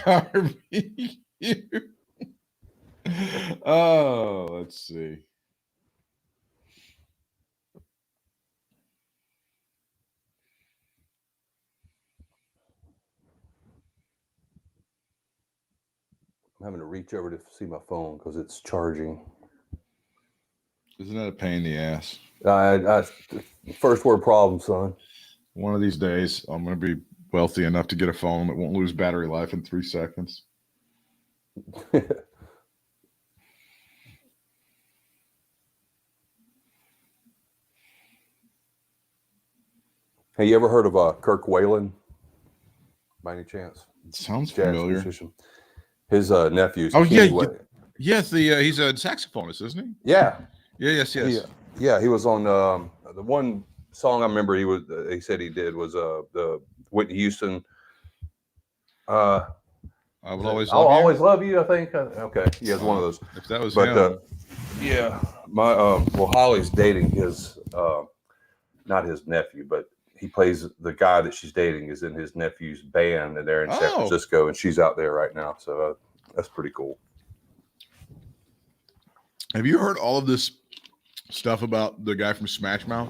barbecue. Oh, let's see. I'm having to reach over to see my phone because it's charging. Isn't that a pain in the ass? First world problem, son. One of these days, I'm going to be wealthy enough to get a phone that won't lose battery life in 3 seconds. Hey, you ever heard of Kirk Whalen? By any chance? It sounds familiar. Musician. His nephews. Oh, yeah. Yes, he's a saxophonist, isn't he? Yeah. Yes. He was on the one song I remember he said he did was the Whitney Houston. I will always I'll love you. Always love you, I think. Okay. He has one of those. If that was him. Yeah. My Holly's dating his not his nephew, but he plays the guy that she's dating is in his nephew's band, and they're in San Francisco, and she's out there right now. So that's pretty cool. Have you heard all of this stuff about the guy from Smash Mouth?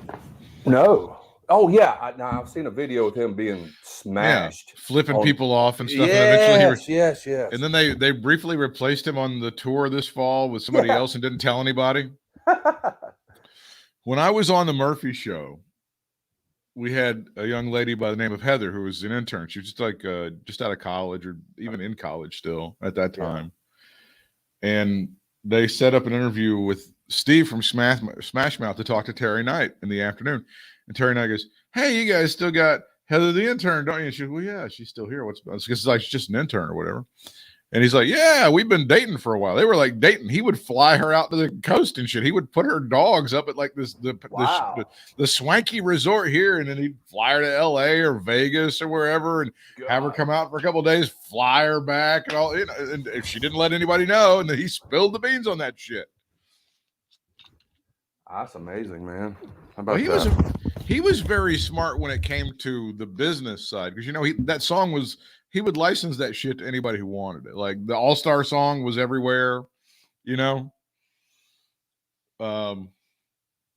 No. Oh yeah, I've seen a video of him being smashed, flipping people off and stuff. Yes. And then they briefly replaced him on the tour this fall with somebody else and didn't tell anybody. When I was on the Murphy Show, we had a young lady by the name of Heather who was an intern. She was just out of college or even in college still at that time. Yeah. And they set up an interview with Steve from Smash Mouth to talk to Terry Knight in the afternoon. And Terry Knight goes, "Hey, you guys still got Heather the intern, don't you?" And she goes, "Well, yeah, she's still here. It's like she's just an intern or whatever." And he's like, "Yeah, we've been dating for a while." They were like dating. He would fly her out to the coast and shit. He would put her dogs up at like the swanky resort here, and then he'd fly her to L.A. or Vegas or wherever, and have her come out for a couple of days, fly her back, and all. And if she didn't let anybody know, and then he spilled the beans on that shit. That's amazing, man. How about he was very smart when it came to the business side, because that song was. He would license that shit to anybody who wanted it. Like the All-Star song was everywhere, And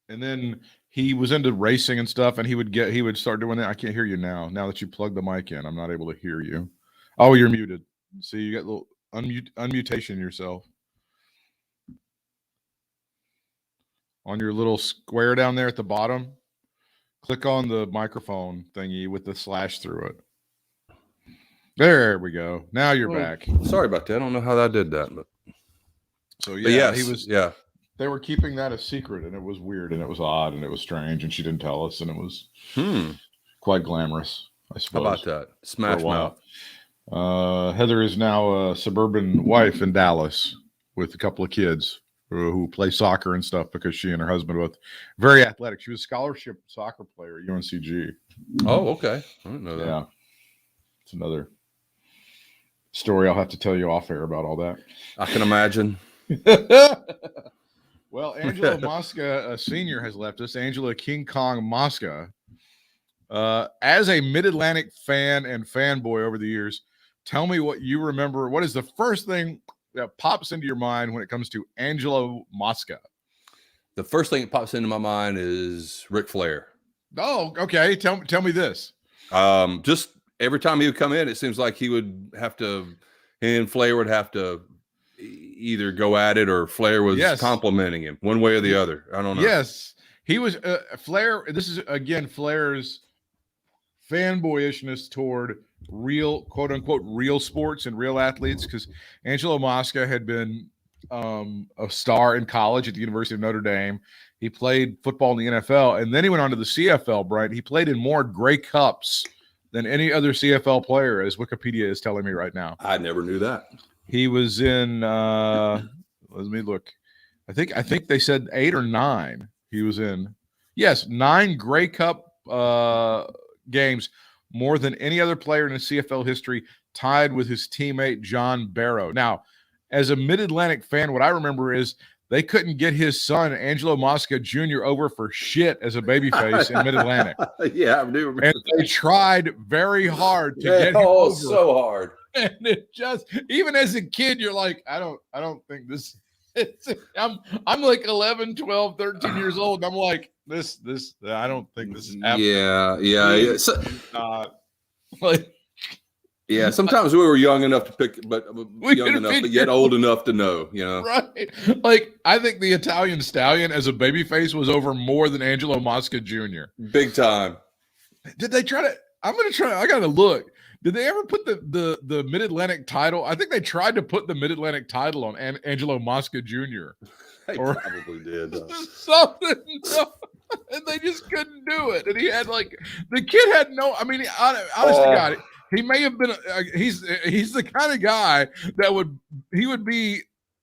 then he was into racing and stuff, and he would start doing that. I can't hear you now. Now that you plug the mic in, I'm not able to hear you. Oh, you're muted. See, you got a little unmutation yourself. On your little square down there at the bottom, click on the microphone thingy with the slash through it. There we go. Now you're back. Sorry about that. I don't know how I did that, but yes, he was. Yeah, they were keeping that a secret, and it was weird, and it was odd, and it was strange, and she didn't tell us, and it was quite glamorous, I suppose. How about that? Smash Mouth. Heather is now a suburban wife in Dallas with a couple of kids who play soccer and stuff, because she and her husband are both very athletic. She was a scholarship soccer player at UNCG. Oh, okay. I didn't know that. Yeah, it's another story I'll have to tell you off air about all that. I can imagine. Well, Angela Mosca Sr. has left us. Angela King Kong Mosca. As a Mid-Atlantic fan and fanboy over the years, tell me what you remember. What is the first thing that pops into your mind when it comes to Angela Mosca? The first thing that pops into my mind is Ric Flair. Oh, okay. Tell me this. Just every time he would come in, it seems like he and Flair would have to either go at it, or Flair was complimenting him one way or the other. I don't know. Yes, he was Flair. This is again Flair's fanboyishness toward real, quote unquote, real sports and real athletes, because Angelo Mosca had been a star in college at the University of Notre Dame. He played football in the NFL, and then he went on to the CFL, Bryant. He played in more Grey Cups than any other CFL player, as Wikipedia is telling me right now. I never knew that. He was in let me look. I think they said 8 or 9 he was in. Yes, 9 Grey Cup games, more than any other player in the CFL history, tied with his teammate John Barrow. Now, as a Mid-Atlantic fan, what I remember is they couldn't get his son, Angelo Mosca Jr., over for shit as a babyface in Mid-Atlantic. Yeah, I do remember. And they tried very hard to get him over. So hard. And it just, even as a kid, you're like, I don't think this. I'm like 11, 12, 13 years old. And I'm like, this. I don't think this is happening. Yeah. So, like, yeah, sometimes we were young enough to pick, but yet old enough to know, Right. Like, I think the Italian Stallion as a babyface was over more than Angelo Mosca Jr. Big time. Did they try to? I gotta look. Did they ever put the Mid-Atlantic title? I think they tried to put the Mid-Atlantic title on Angelo Mosca Jr. They probably did. Something. And they just couldn't do it. And he had the kid had no. I mean, honest to God, he may have been. He's the kind of guy that would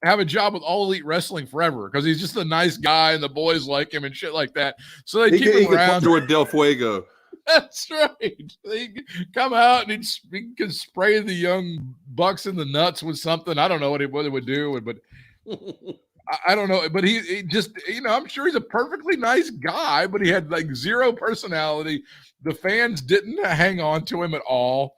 have a job with All Elite Wrestling forever because he's just a nice guy and the boys like him and shit like that. So they keep him around. With Del Fuego. That's right. They come out and he can spray the young bucks in the nuts with something. I don't know what it would do, but I don't know. But he just, I'm sure he's a perfectly nice guy, but he had zero personality. The fans didn't hang on to him at all.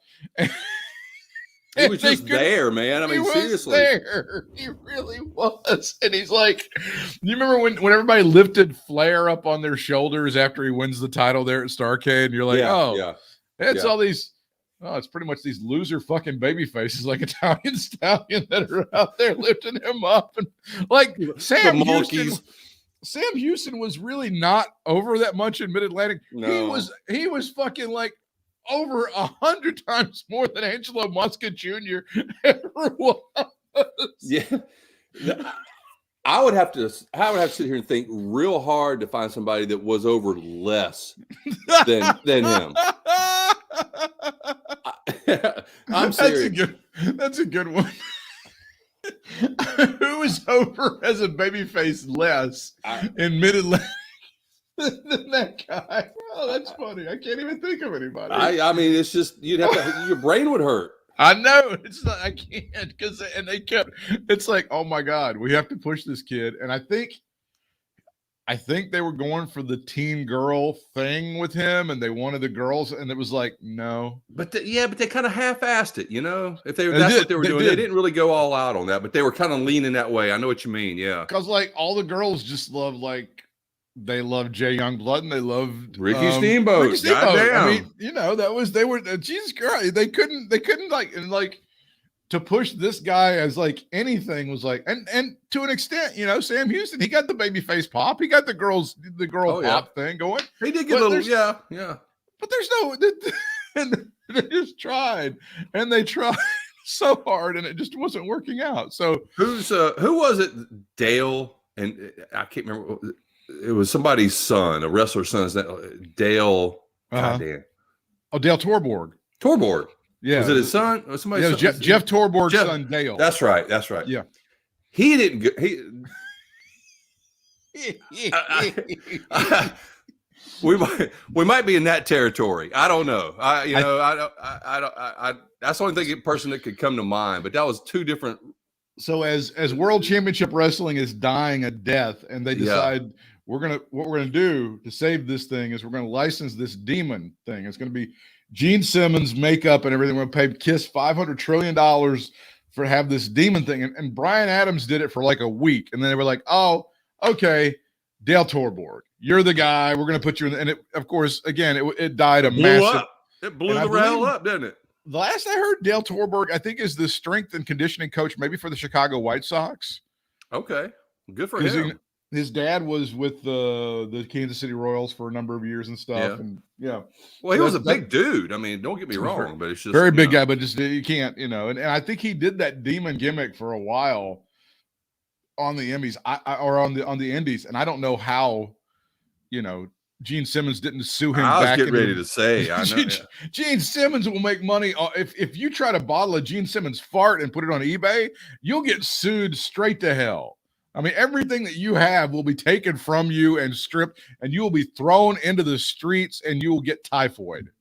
He was just there, man. I mean, seriously. There. He really was. And he's like, you remember when everybody lifted Flair up on their shoulders after he wins the title there at Starrcade? And you're like, it's all these, it's pretty much these loser fucking baby faces like Italian Stallion that are out there lifting him up. And Sam Houston was really not over that much in Mid-Atlantic. No. He was fucking over 100 times more than Angelo Mosca Jr. ever was. Yeah. I would have to sit here and think real hard to find somebody that was over less than him. I'm serious. That's a good one. Who is over as a babyface less in Mid-Atlantic than that guy? Oh, that's funny. I can't even think of anybody. I mean, it's just you'd have to. Your brain would hurt. I know. It's not. I can't because they kept. It's like, oh my God, we have to push this kid. And I think they were going for the teen girl thing with him, and they wanted the girls, and it was like, no. But they kind of half-assed it, If that's what they were doing, they didn't really go all out on that, but they were kind of leaning that way. I know what you mean, yeah. Because all the girls just love they love Jay Youngblood and they loved Ricky Steamboat. I mean, they were Jesus Christ. They couldn't to push this guy as anything was and to an extent, Sam Houston, he got the babyface pop. He got the girl pop thing going. He did get a little, yeah. But there's no, and they just tried and they tried so hard and it just wasn't working out. So who was it? Dale, and I can't remember. It was somebody's son, a wrestler's son. Is that Dale? Goddamn. Oh, Dale Torborg. Torborg. Yeah. Was it his son? Or somebody's son? Jeff Torborg's son, Dale. That's right. Yeah. He didn't. We might be in that territory. I don't know. That's the only person that could come to mind. But that was two different. So as World Championship Wrestling is dying a death, and they decide what we're gonna do to save this thing is we're gonna license this demon thing. It's gonna be Gene Simmons makeup and everything. We're gonna pay Kiss $500 trillion for have this demon thing. And Brian Adams did it for a week, and then they were like, oh, okay, Dale Torborg, you're the guy. We're gonna put you in. And of course, again, it died a massive. It blew the rail up, didn't it? The last I heard, Dale Torborg, I think, is the strength and conditioning coach, maybe for the Chicago White Sox. Okay, good for him. His dad was with the Kansas City Royals for a number of years and stuff. Yeah. Well, he was a big dude. I mean, don't get me wrong, but it's just very big guy. But just you can't, And I think he did that demon gimmick for a while on the Emmys or on the Indies, and I don't know how, Gene Simmons didn't sue him. I was getting ready to say, I know. Gene Simmons will make money if you try to bottle a Gene Simmons fart and put it on eBay, you'll get sued straight to hell. I mean, everything that you have will be taken from you and stripped, and you will be thrown into the streets, and you will get typhoid.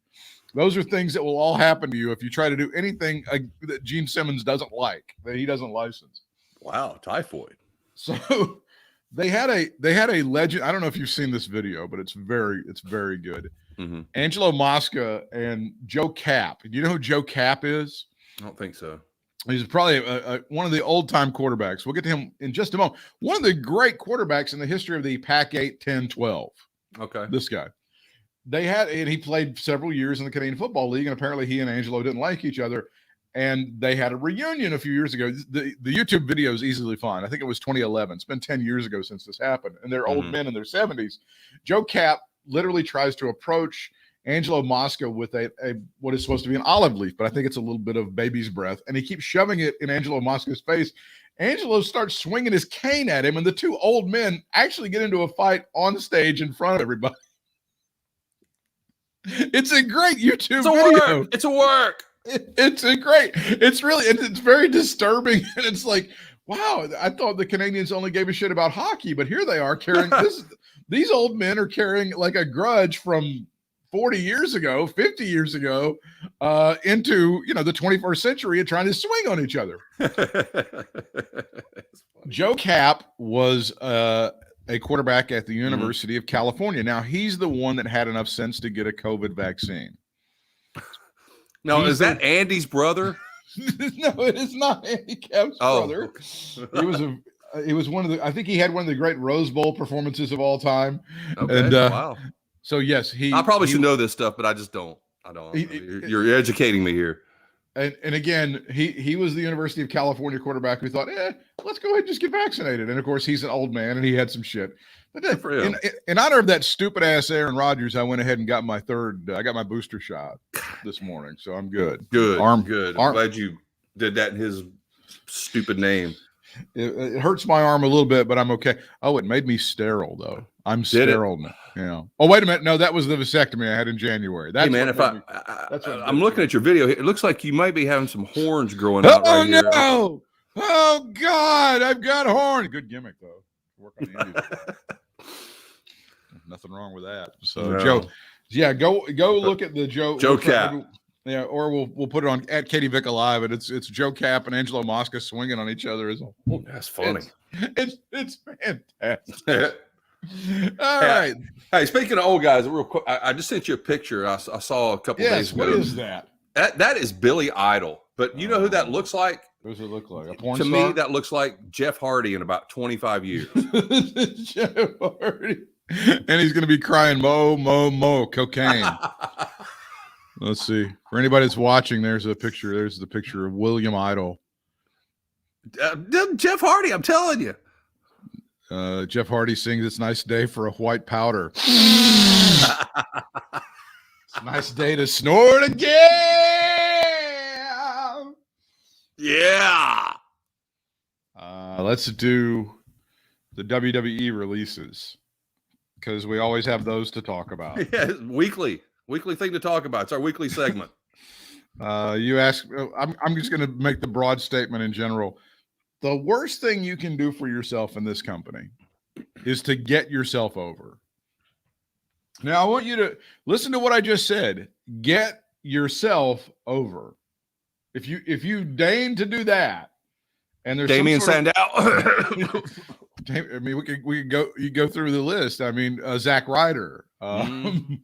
Those are things that will all happen to you if you try to do anything that Gene Simmons doesn't like, that he doesn't license. Wow, typhoid. So they had a legend. I don't know if you've seen this video, but it's very good. Mm-hmm. Angelo Mosca and Joe Cap. Do you know who Joe Cap is? I don't think so. He's probably one of the old-time quarterbacks. We'll get to him in just a moment. One of the great quarterbacks in the history of the Pac-8, 10, 12. Okay. This guy. And he played several years in the Canadian Football League, and apparently he and Angelo didn't like each other. And they had a reunion a few years ago. The YouTube video is easily found. I think it was 2011. It's been 10 years ago since this happened. And they're old men in their 70s. Joe Cap literally tries to approach Angelo Mosca with a what is supposed to be an olive leaf, but I think it's a little bit of baby's breath. And he keeps shoving it in Angelo Mosca's face. Angelo starts swinging his cane at him, and the two old men actually get into a fight on stage in front of everybody. It's a great YouTube video. It's a work. It's very disturbing. And it's like, wow, I thought the Canadians only gave a shit about hockey, but here they are carrying this. These old men are carrying like a grudge from 40 years ago, 50 years ago, into, the 21st century and trying to swing on each other. Joe Cap was a quarterback at the University of California. Now, he's the one that had enough sense to get a COVID vaccine. No, is that Andy's brother? No, it is not Andy Cap's brother. He was one of the. I think he had one of the great Rose Bowl performances of all time. Okay, and, wow. So yes, I probably should know this stuff, but I just don't. I don't. You're educating me here. And again, he was the University of California quarterback who thought, let's go ahead and just get vaccinated. And of course, he's an old man and he had some shit. But in honor of that stupid ass Aaron Rodgers, I went ahead and got my booster shot this morning. So I'm good. Good. Good. I'm glad you did that in his stupid name. It hurts my arm a little bit, but I'm okay. Oh, it made me sterile though. I'm sterile now. Yeah. Oh, wait a minute. No, that was the vasectomy I had in January. That's hey man, I'm looking at your video. It looks like you might be having some horns growing out right here. No! Oh God, I've got horns. Good gimmick though. Work on the indies. Nothing wrong with that. So no. Joe, go look at the Joe Cap. Yeah, or we'll put it on at Katie Vick Alive, and it's Joe Cap and Angelo Mosca swinging on each other. That's funny. It's fantastic. All right. Hey, speaking of old guys, real quick, I just sent you a picture. I saw a couple days ago. What is that? That is Billy Idol. But you know who that looks like? What does it look like? A porn star? To me, that looks like Jeff Hardy in about 25 years. Jeff Hardy. And he's going to be crying, mo, mo, mo, cocaine. Let's see. For anybody that's watching, there's the picture of William Idol. Jeff Hardy, I'm telling you. Jeff Hardy sings "It's a Nice Day for a White Powder." It's a nice day to snort again. Yeah. Let's do the WWE releases because we always have those to talk about. Yeah, weekly thing to talk about. It's our weekly segment. You ask. I'm just going to make the broad statement in general. The worst thing you can do for yourself in this company is to get yourself over. Now, I want you to listen to what I just said. Get yourself over. If you deign to do that, and there's Damian Sandow. I mean, we could go. You go through the list. I mean, Zack Ryder, and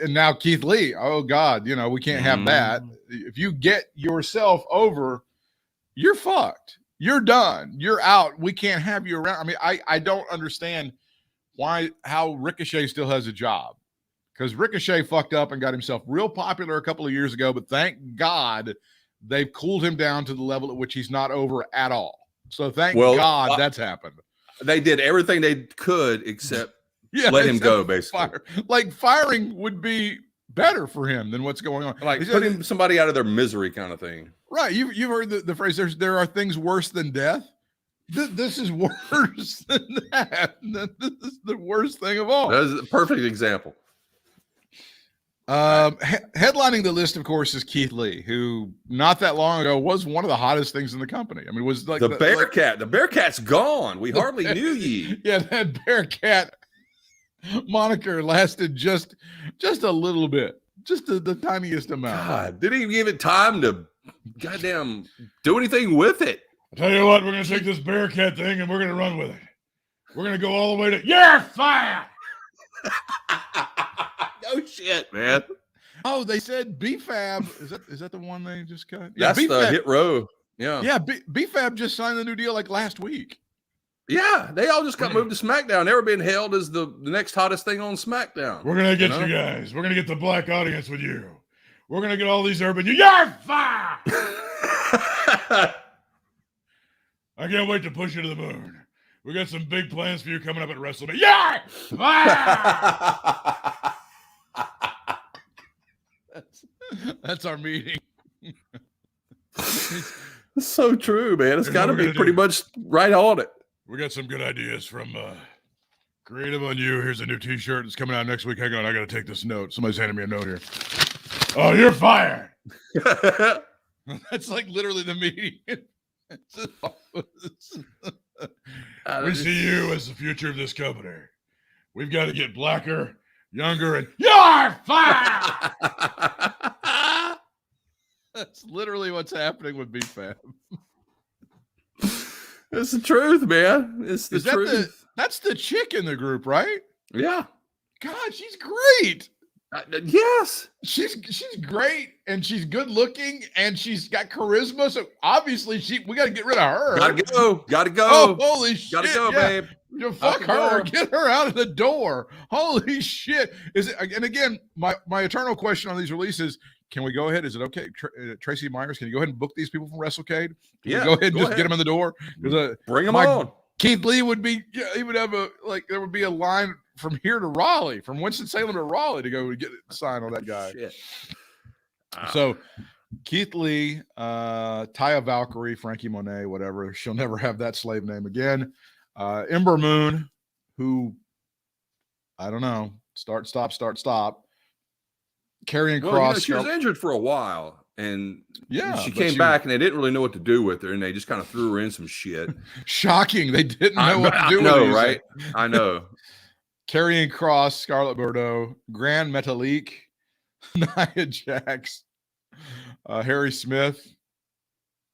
now Keith Lee. Oh God, we can't have that. If you get yourself over, you're fucked. You're done. You're out. We can't have you around. I mean, I don't understand how Ricochet still has a job, because Ricochet fucked up and got himself real popular a couple of years ago, but thank God they've cooled him down to the level at which he's not over at all. So thank God that's happened. They did everything they could except let him go, basically. Firing would be better for him than what's going on. Like putting somebody out of their misery kind of thing. Right. You've heard the phrase, there are things worse than death. This is worse than that. This is the worst thing of all. That is a perfect example. Headlining the list, of course, is Keith Lee, who not that long ago was one of the hottest things in the company. I mean, it was like the Bearcat. The Bearcat's gone. We hardly knew ye. Yeah, that Bearcat moniker lasted just a little bit, just the tiniest amount. God, didn't even give it time to goddamn do anything with it. I tell you what, we're gonna take this Bearcat thing and we're gonna run with it. We're gonna go all the way to you're fired. No shit, man. Oh, they said BFAB. Is that the one they just cut? Yeah, that's the Hit Row. Yeah. Yeah, BFAB just signed the new deal like last week. Yeah, they all just got moved to SmackDown. They were being hailed as the next hottest thing on SmackDown. We're going to get you guys. We're going to get the black audience with you. We're going to get all these urban. You're fire! I can't wait to push you to the moon. We got some big plans for you coming up at WrestleMania. Yeah! That's our meeting. It's so true, man. It's got to be pretty much right on it. We got some good ideas from Creative on You. Here's a new T-shirt. It's coming out next week. Hang on, I got to take this note. Somebody's handing me a note here. Oh, you're fired. That's like literally the meeting. We see you as the future of this company. We've got to get blacker, younger, and you're fired. That's literally what's happening with BFAB. It's the truth, man. It's the truth. That's the chick in the group, right? Yeah. God, she's great. Yes. She's great, and she's good looking, and she's got charisma. So obviously, we got to get rid of her. Gotta go. Oh, holy shit! Gotta go, babe. You fuck her. Get her out of the door. Holy shit! Is it? And again, my eternal question on these releases: can we go ahead? Is it okay, Tracy Myers? Can you go ahead and book these people from WrestleCade? Yeah. Go ahead and just get them in the door. Bring them on. Keith Lee would be. Yeah, he would have there would be a line from here to Raleigh, from Winston-Salem to Raleigh to go get a sign on that guy. Shit. So Keith Lee, Taya Valkyrie, Frankie Monet, whatever. She'll never have that slave name again. Ember Moon, who, I don't know, start, stop. Karrion Kross. She was injured for a while. And she came she back, and they didn't really know what to do with her, and they just kind of threw her in some shit. Shocking. They didn't know what to do with her. I know, right? I know. Karrion Kross, Scarlett Bordeaux, Grand Metalik, Nia Jax, Harry Smith.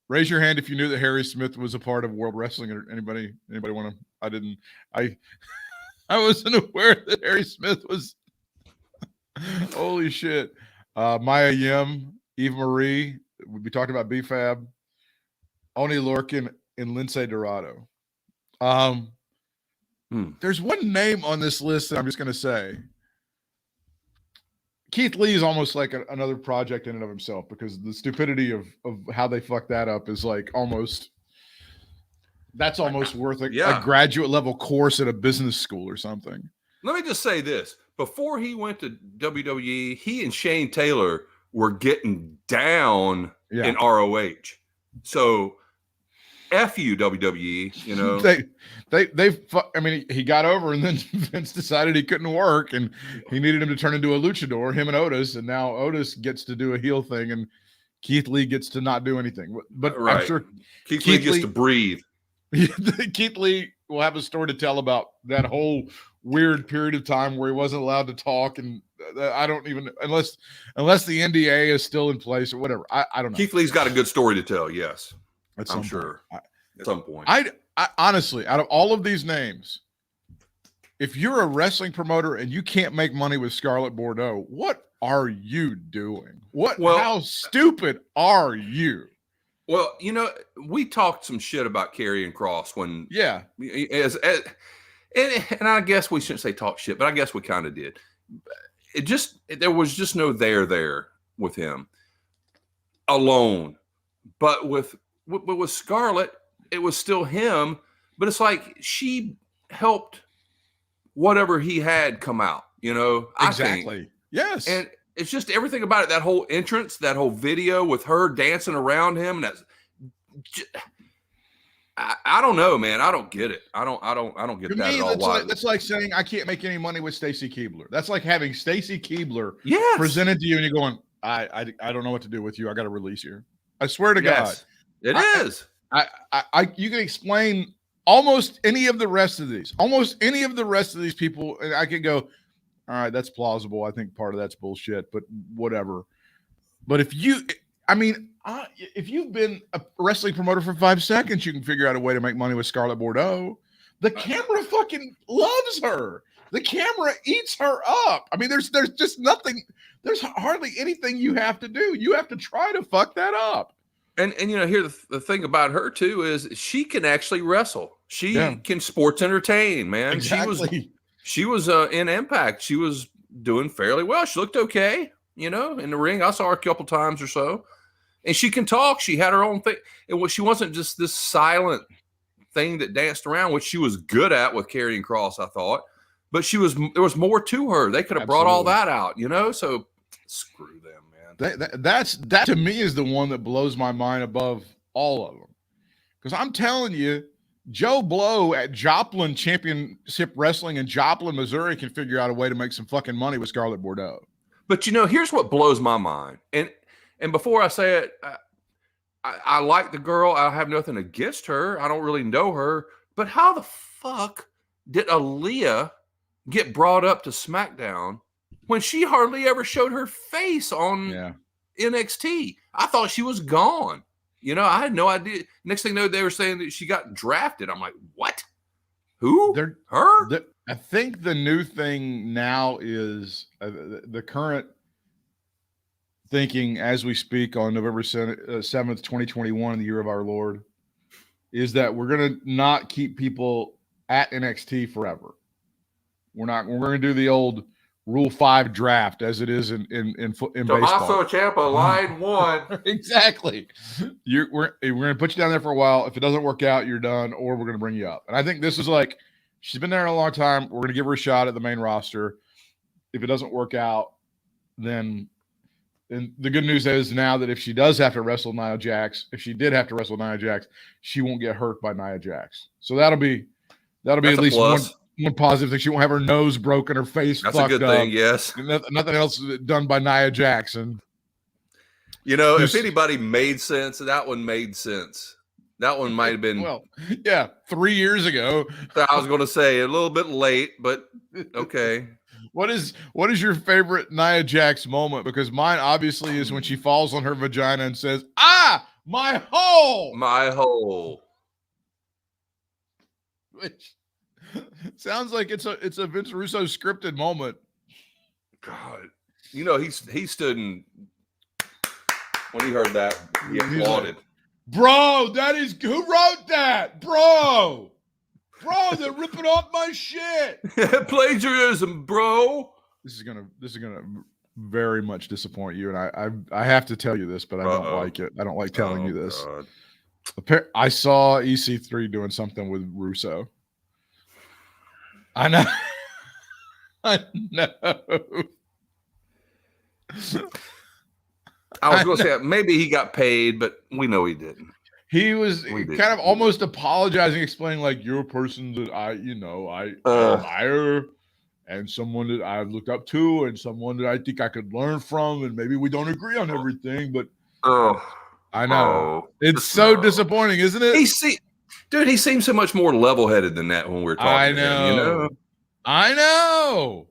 Raise your hand if you knew that Harry Smith was a part of World Wrestling. Or anybody want to? I wasn't aware that Harry Smith was. Holy shit. Maya Yim, Eva Marie. We talked about BFAB. Oni Lorcan and Lindsay Dorado. There's one name on this list that I'm just going to say. Keith Lee is almost like another project in and of himself, because the stupidity of how they fucked that up is like almost worth a graduate level course at a business school or something. Let me just say this. Before he went to WWE, he and Shane Taylor were getting down in ROH. So F you, WWE, you know. He got over, and then Vince decided he couldn't work, and he needed him to turn into a luchador, him and Otis, and now Otis gets to do a heel thing, and Keith Lee gets to not do anything. But I'm sure Keith Lee gets to breathe. Keith Lee will have a story to tell about that whole weird period of time where he wasn't allowed to talk, and I don't even unless the NDA is still in place or whatever. I don't know. Keith Lee's got a good story to tell. Yes, I'm sure. At some point, I honestly, out of all of these names, if you're a wrestling promoter and you can't make money with Scarlett Bordeaux, what are you doing? How stupid are you? Well, you know, we talked some shit about Karrion Kross when, and I guess we shouldn't say talk shit, but I guess we kind of did. There was just no there with him alone, but with Scarlett, it was still him. But it's like she helped whatever he had come out, you know. Exactly. I think. Yes. And it's just everything about it. That whole entrance, that whole video with her dancing around him. And I don't know, man. I don't get it. I don't get that at all. That's like saying I can't make any money with Stacy Keibler. That's like having Stacy Keibler presented to you, and you're going, I don't know what to do with you. I got to release you. I swear to God, it is. You can explain almost any of the rest of these people, and I could go, all right, that's plausible. I think part of that's bullshit, but whatever. But if you've been a wrestling promoter for 5 seconds, you can figure out a way to make money with Scarlett Bordeaux. The camera fucking loves her. The camera eats her up. I mean, there's just nothing. there's hardly anything you have to do. You have to try to fuck that up. And here the thing about her too is she can actually wrestle. She can sports entertain, man. Exactly. She was in Impact. She was doing fairly well. She looked okay, in the ring. I saw her a couple times or so. And she can talk. She had her own thing. She wasn't just this silent thing that danced around, which she was good at with Karrion Kross, I thought. But there was more to her. They could have brought all that out, So screw them, man. That to me is the one that blows my mind above all of them. Because I'm telling you, Joe Blow at Joplin Championship Wrestling in Joplin, Missouri can figure out a way to make some fucking money with Scarlett Bordeaux. But here's what blows my mind. And before I say it, I like the girl. I have nothing against her. I don't really know her. But how the fuck did Aaliyah get brought up to SmackDown when she hardly ever showed her face on NXT? I thought she was gone. I had no idea. Next thing you know, they were saying that she got drafted. I'm like, what? Who? Her? I think the new thing now is the current thinking as we speak on November 7th, 2021, the year of our Lord, is that we're going to not keep people at NXT forever. We're going to do the old Rule 5 draft as it is in baseball. Tommaso Ciampa, line 1. Exactly. We're going to put you down there for a while. If it doesn't work out, you're done, or we're going to bring you up. And I think this is like, she's been there a long time. We're going to give her a shot at the main roster. If it doesn't work out, then the good news is now that if she does have to wrestle Nia Jax, she won't get hurt by Nia Jax. So that'll be at least one positive thing. She won't have her nose broken, her face fucked up. That's a good thing, yes. Nothing else done by Nia Jackson. If anybody made sense, that one made sense. That one might have been 3 years ago. I was going to say a little bit late, but okay. What is your favorite Nia Jax moment? Because mine obviously is when she falls on her vagina and says, "Ah, my hole!" My hole. Which sounds like it's a Vince Russo scripted moment. God, he stood and when he heard that, he applauded. Like, bro, that is who wrote that, bro. Bro, they're ripping off my shit. Plagiarism, bro. This is gonna very much disappoint you, and I have to tell you this, but I don't like it. I don't like telling you this. God. I saw EC3 doing something with Russo. I know. I know. I was going to say maybe he got paid, but we know he didn't. He was kind of almost apologizing, explaining like, you're a person that I admire, and someone that I looked up to, and someone that I think I could learn from, and maybe we don't agree on everything, but I know it's so disappointing, isn't it? He seems so much more level-headed than that when we're talking to him, I know.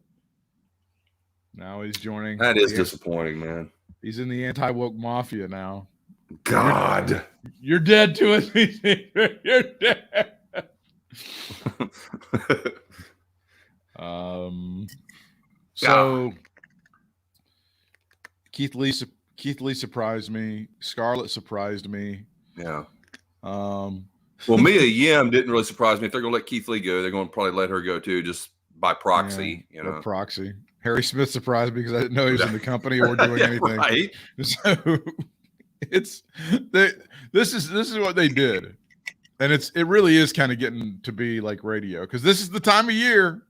Now he's joining. That is disappointing, man. He's in the anti-woke mafia now. God. You're dead to us. You're dead. So Keith Lee surprised me. Scarlett surprised me. Yeah. Well, Mia Yim didn't really surprise me. If they're going to let Keith Lee go, they're going to probably let her go too, just by proxy. By proxy. Harry Smith surprised me because I didn't know he was in the company or doing anything. Right. So this is what they did, and it really is kind of getting to be like radio, because this is the time of year.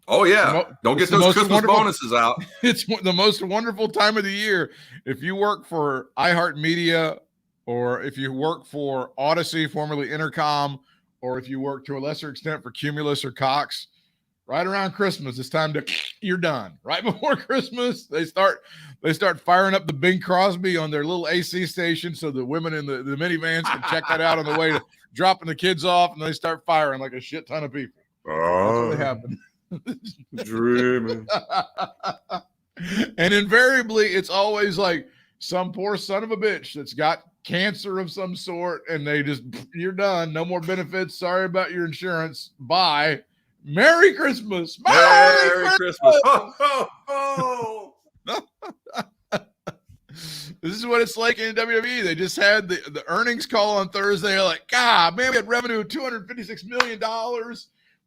Oh yeah, don't get those Christmas bonuses out. It's the most wonderful time of the year. If you work for iHeartMedia, or if you work for Odyssey, formerly Intercom, or if you work to a lesser extent for Cumulus or Cox, right around Christmas, it's time to you're done. Right before Christmas, they start firing up the Bing Crosby on their little AC station, so the women in the minivans can check that out on the way to dropping the kids off, and they start firing like a shit ton of people. That's what happened. Dreaming. And invariably, it's always like some poor son of a bitch that's got cancer of some sort, and they just, you're done. No more benefits. Sorry about your insurance. Bye. Merry Christmas. Merry Christmas. Ho, ho, ho. This is what it's like in WWE. They just had the earnings call on Thursday. They're like, God, man, we had revenue of $256 million.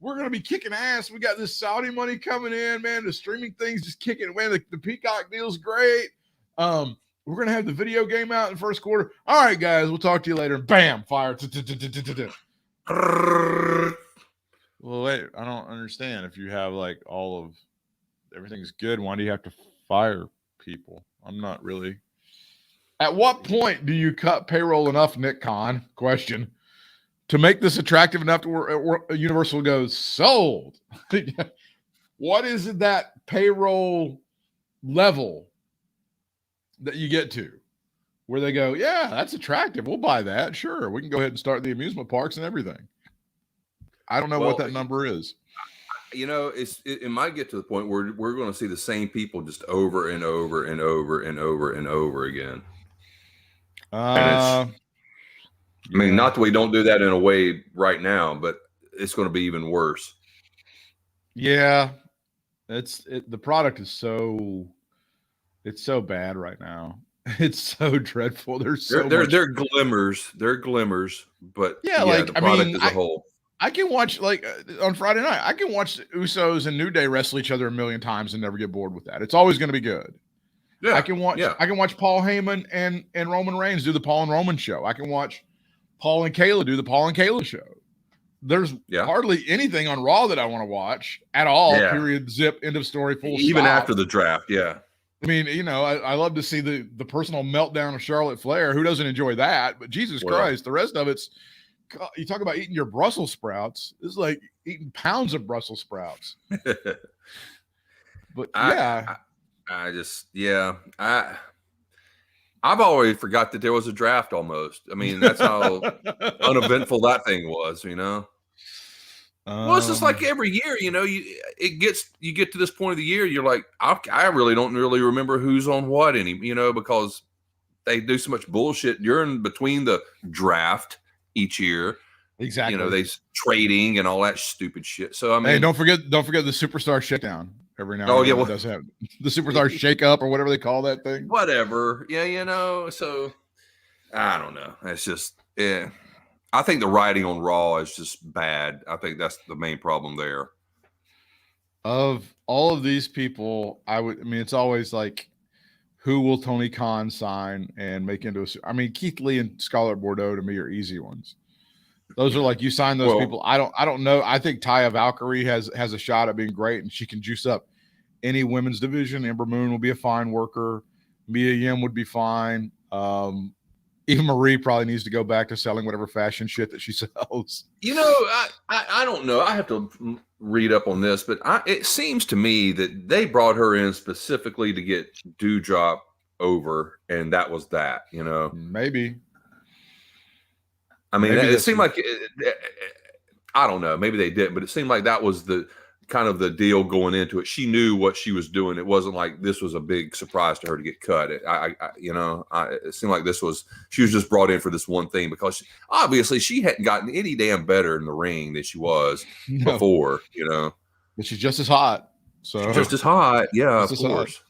We're going to be kicking ass. We got this Saudi money coming in, man. The streaming thing's just kicking. Man, the Peacock deal's great. We're going to have the video game out in the first quarter. All right, guys, we'll talk to you later. Bam, fire. Well, wait, I don't understand. If you have like all of everything's good, why do you have to fire people? I'm not really. At what point do you cut payroll enough, Nick Khan? Question. To make this attractive enough to where Universal goes, sold. What is it that payroll level that you get to where they go, yeah, that's attractive. We'll buy that. Sure. We can go ahead and start the amusement parks and everything. I don't know what that number is. You know, it might get to the point where we're going to see the same people just over and over and over and over and over again. I mean, not that we don't do that in a way right now, but it's going to be even worse. Yeah, the product is so bad right now. It's so dreadful. They're glimmers. They're glimmers, but yeah, like the product as a whole. I can watch like on Friday night. I can watch Usos and New Day wrestle each other a million times and never get bored with that. It's always going to be good. Yeah, I can watch Paul Heyman and Roman Reigns do the Paul and Roman show. I can watch Paul and Kayla do the Paul and Kayla show. There's hardly anything on Raw that I want to watch at all. Yeah. Period. Zip. End of story. Full stop. Even after the draft. Yeah. I mean, you know, I love to see the personal meltdown of Charlotte Flair. Who doesn't enjoy that? But Jesus Christ, the rest of it's. You talk about eating your Brussels sprouts. This is like eating pounds of Brussels sprouts. But I've already forgot that there was a draft almost. I mean, that's how uneventful that thing was, you know? Well, it's just like every year, you know, you get to this point of the year, you're like, I really don't really remember who's on what because they do so much bullshit between the draft each year. Exactly. You know, they trading and all that stupid shit. So I mean, hey, don't forget the Superstar Shakedown every now and then. It does have the Superstar Shake Up or whatever they call that thing. Whatever. Yeah, you know, so I don't know. It's just I think the writing on Raw is just bad. I think that's the main problem there. Of all of these people, it's always like, who will Tony Khan sign and make into Keith Lee and Scarlett Bordeaux to me are easy ones. Those are like, you sign those people. I don't know. I think Taya Valkyrie has a shot at being great, and she can juice up any women's division. Ember Moon will be a fine worker. Mia Yim would be fine. Eva Marie probably needs to go back to selling whatever fashion shit that she sells. You know, I don't know. I have to read up on this, but it seems to me that they brought her in specifically to get Dewdrop over, and that was that, you know. Maybe. I mean, it seemed like I don't know. Maybe they didn't, but it seemed like that was the kind of the deal going into it. She knew what she was doing. It wasn't like this was a big surprise to her to get cut. It seemed like she was just brought in for this one thing, because obviously she hadn't gotten any damn better in the ring than she was before, you know. But she's just as hot. So she's just as hot. Yeah, of course.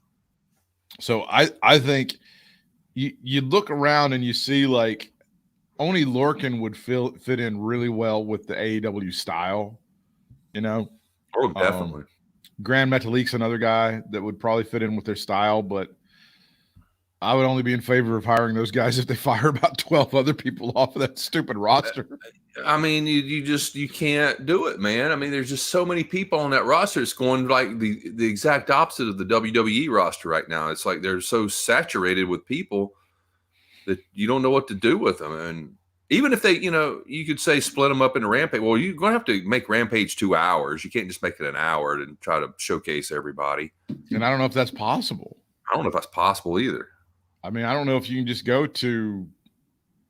So I think you look around and you see like only Lorcan would fit in really well with the AEW style, you know. Oh, definitely. Grand Metalik's another guy that would probably fit in with their style, but I would only be in favor of hiring those guys if they fire about 12 other people off of that stupid roster. I mean, you can't do it, man. I mean, there's just so many people on that roster. It's going like the exact opposite of the WWE roster right now. It's like they're so saturated with people that you don't know what to do with them. And even if they, you know, you could say split them up into Rampage. Well, you're going to have to make Rampage 2 hours. You can't just make it an hour and try to showcase everybody. And I don't know if that's possible. I don't know if that's possible either. I mean, I don't know if you can just go to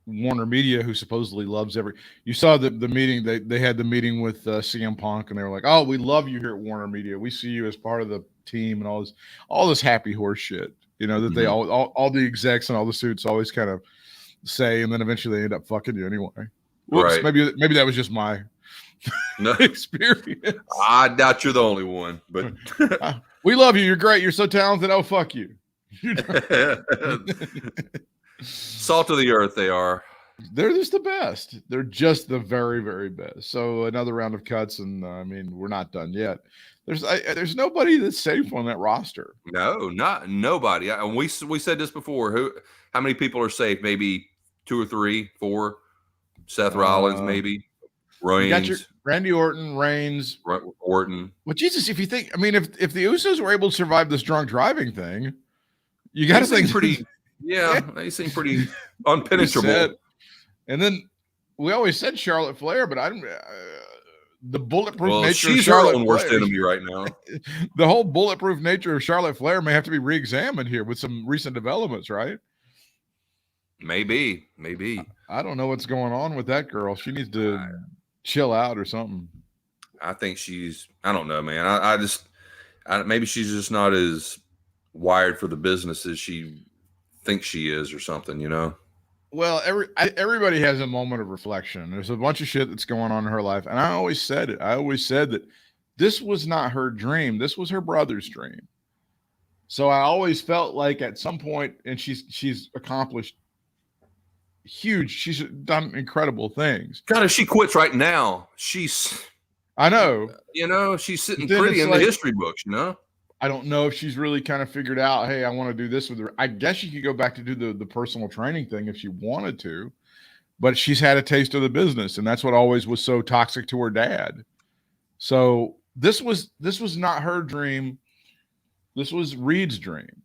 Warner Media, who supposedly loves you saw the meeting, they had the meeting with CM Punk, and they were like, oh, we love you here at Warner Media. We see you as part of the team and all this happy horse shit, you know, that they all the execs and all the suits always kind of say, and then eventually they end up fucking you anyway. Whoops, Right. maybe that was just my experience. I doubt you're the only one, but we love you. You're great. You're so talented. Oh, fuck you. Salt of the earth they are. They're just the best. They're just the very, very best. So another round of cuts, and I mean, we're not done yet. There's nobody that's safe on that roster. No, not nobody. And we said this before. How many people are safe? Maybe 2 or 3, 4. Seth Rollins, maybe. Reigns. You got your Randy Orton, Reigns, Orton. Well, Jesus, if you think, I mean, if the Usos were able to survive this drunk driving thing, you got to think pretty. Yeah, they seem pretty unpenetrable. And then we always said Charlotte Flair, but the bulletproof nature she's of Charlotte her own worst Flair, enemy right now. The whole bulletproof nature of Charlotte Flair may have to be re-examined here with some recent developments, right? Maybe. I don't know what's going on with that girl. She needs to chill out or something. I think I don't know, man. I maybe she's just not as wired for the business as she thinks she is or something, you know? Well, everybody has a moment of reflection. There's a bunch of shit that's going on in her life. And I always said it. I always said that this was not her dream. This was her brother's dream. So I always felt like at some point, and she's accomplished huge. She's done incredible things. God, if she quits right now, I know. You know, she's sitting pretty in the history books, you know? I don't know if she's really kind of figured out, hey, I want to do this with her. I guess she could go back to do the personal training thing if she wanted to, but she's had a taste of the business, and that's what always was so toxic to her dad. So this was not her dream. This was Reed's dream.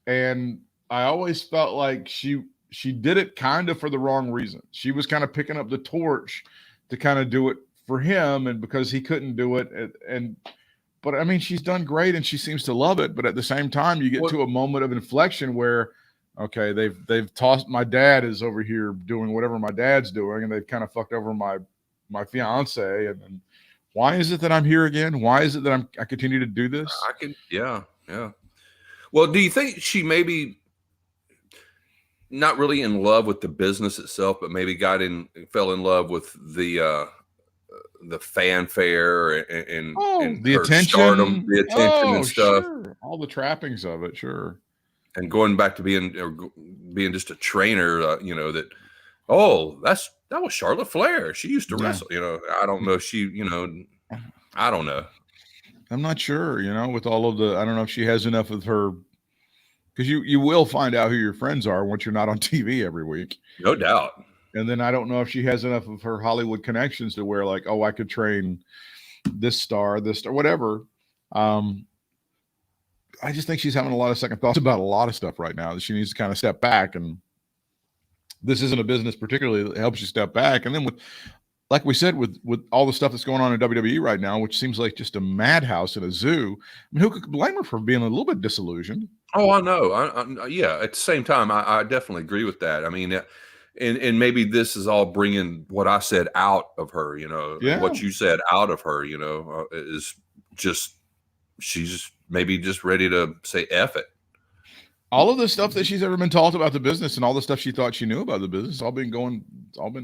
And I always felt like she did it kind of for the wrong reason. She was kind of picking up the torch to kind of do it for him, and because he couldn't do it, but I mean, she's done great and she seems to love it. But at the same time, you get to a moment of inflection where, okay, they've tossed, my dad is over here doing whatever my dad's doing, and they've kind of fucked over my fiance. And why is it that I'm here again? Why is it that I continue to do this? Yeah. Well, do you think she maybe not really in love with the business itself, but maybe fell in love with the fanfare and the attention, stardom, the attention and stuff, sure. All the trappings of it, sure. And going back to being just a trainer, you know, that was Charlotte Flair. She used to wrestle, you know. I don't know if she, you know, I don't know. I'm not sure, you know, with all of I don't know if she has enough of her, because you will find out who your friends are once you're not on TV every week. No doubt. And then I don't know if she has enough of her Hollywood connections to where, like, oh, I could train this star, whatever. I just think she's having a lot of second thoughts about a lot of stuff right now that she needs to kind of step back. And this isn't a business particularly that helps you step back. And then like we said, with all the stuff that's going on in WWE right now, which seems like just a madhouse in a zoo. I mean, who could blame her for being a little bit disillusioned? Oh, I know. Yeah. At the same time, I definitely agree with that. I mean, and maybe this is all bringing what I said out of her, you know, what you said out of her, you know, is just, she's maybe just ready to say F it. All of the stuff that she's ever been taught about the business and all the stuff she thought she knew about the business, all been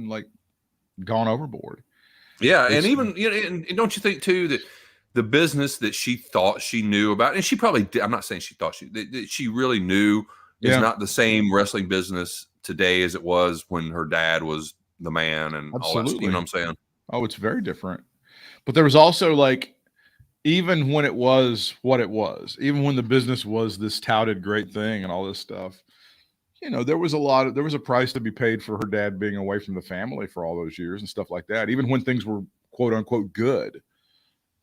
like gone overboard. Yeah. And even, you know, and don't you think too, that the business that she thought she knew about, and she probably did, I'm not saying she thought that she really knew, is not the same wrestling business today as it was when her dad was the man and all that. You know what I'm saying? Oh, it's very different. But there was also, like, even when it was what it was, even when the business was this touted great thing and all this stuff, you know, there was a price to be paid for her dad being away from the family for all those years and stuff like that. Even when things were quote unquote good,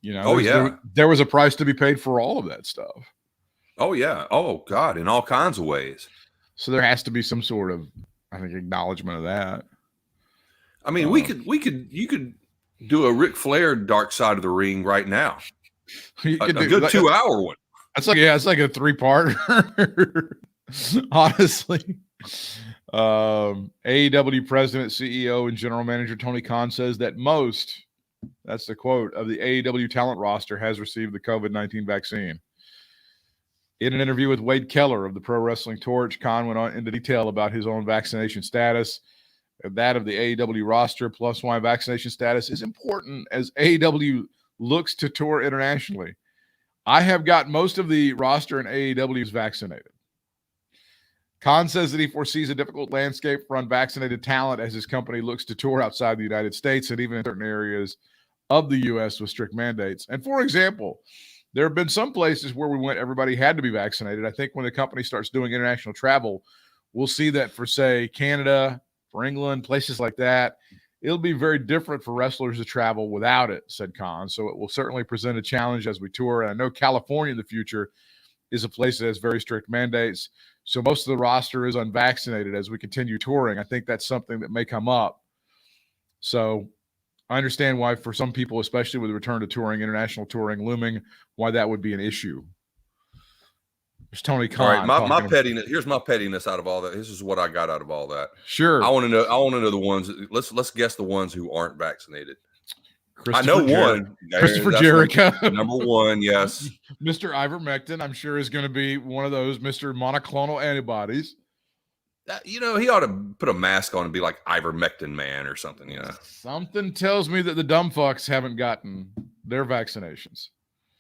you know, there was a price to be paid for all of that stuff. Oh yeah. Oh God. In all kinds of ways. So there has to be some sort of, I think, acknowledgement of that. I mean, you could do a Ric Flair Dark Side of the Ring right now. A good 2-hour one. It's like a 3-part. Honestly. AEW president, CEO, and general manager Tony Khan says that that's the quote, of the AEW talent roster has received the COVID-19 vaccine. In an interview with Wade Keller of the Pro Wrestling Torch, Khan went on into detail about his own vaccination status that of the AEW roster plus why vaccination status is important as AEW looks to tour internationally. I have got most of the roster in AEW vaccinated. Khan says that he foresees a difficult landscape for unvaccinated talent as his company looks to tour outside the United States and even in certain areas of the U.S. with strict mandates. And for example, there have been some places where we went, everybody had to be vaccinated. I think when the company starts doing international travel, we'll see that for, say, Canada, for England, places like that, it'll be very different for wrestlers to travel without it, said Khan. So it will certainly present a challenge as we tour. And I know California in the future is a place that has very strict mandates. So most of the roster is unvaccinated as we continue touring. I think that's something that may come up. So I understand why for some people, especially with the return to touring, international touring looming, why that would be an issue. There's Tony Khan. All right, my pettiness. Here's my pettiness out of all that. This is what I got out of all that. Sure. I want to know. I want to know the ones. Let's guess the ones who aren't vaccinated. I know one. Christopher Jericho. Number one, yes. Mr. Ivermectin, I'm sure, is going to be one of those Mr. Monoclonal antibodies. He ought to put a mask on and be like Ivermectin man or something. Something tells me that the dumb fucks haven't gotten their vaccinations.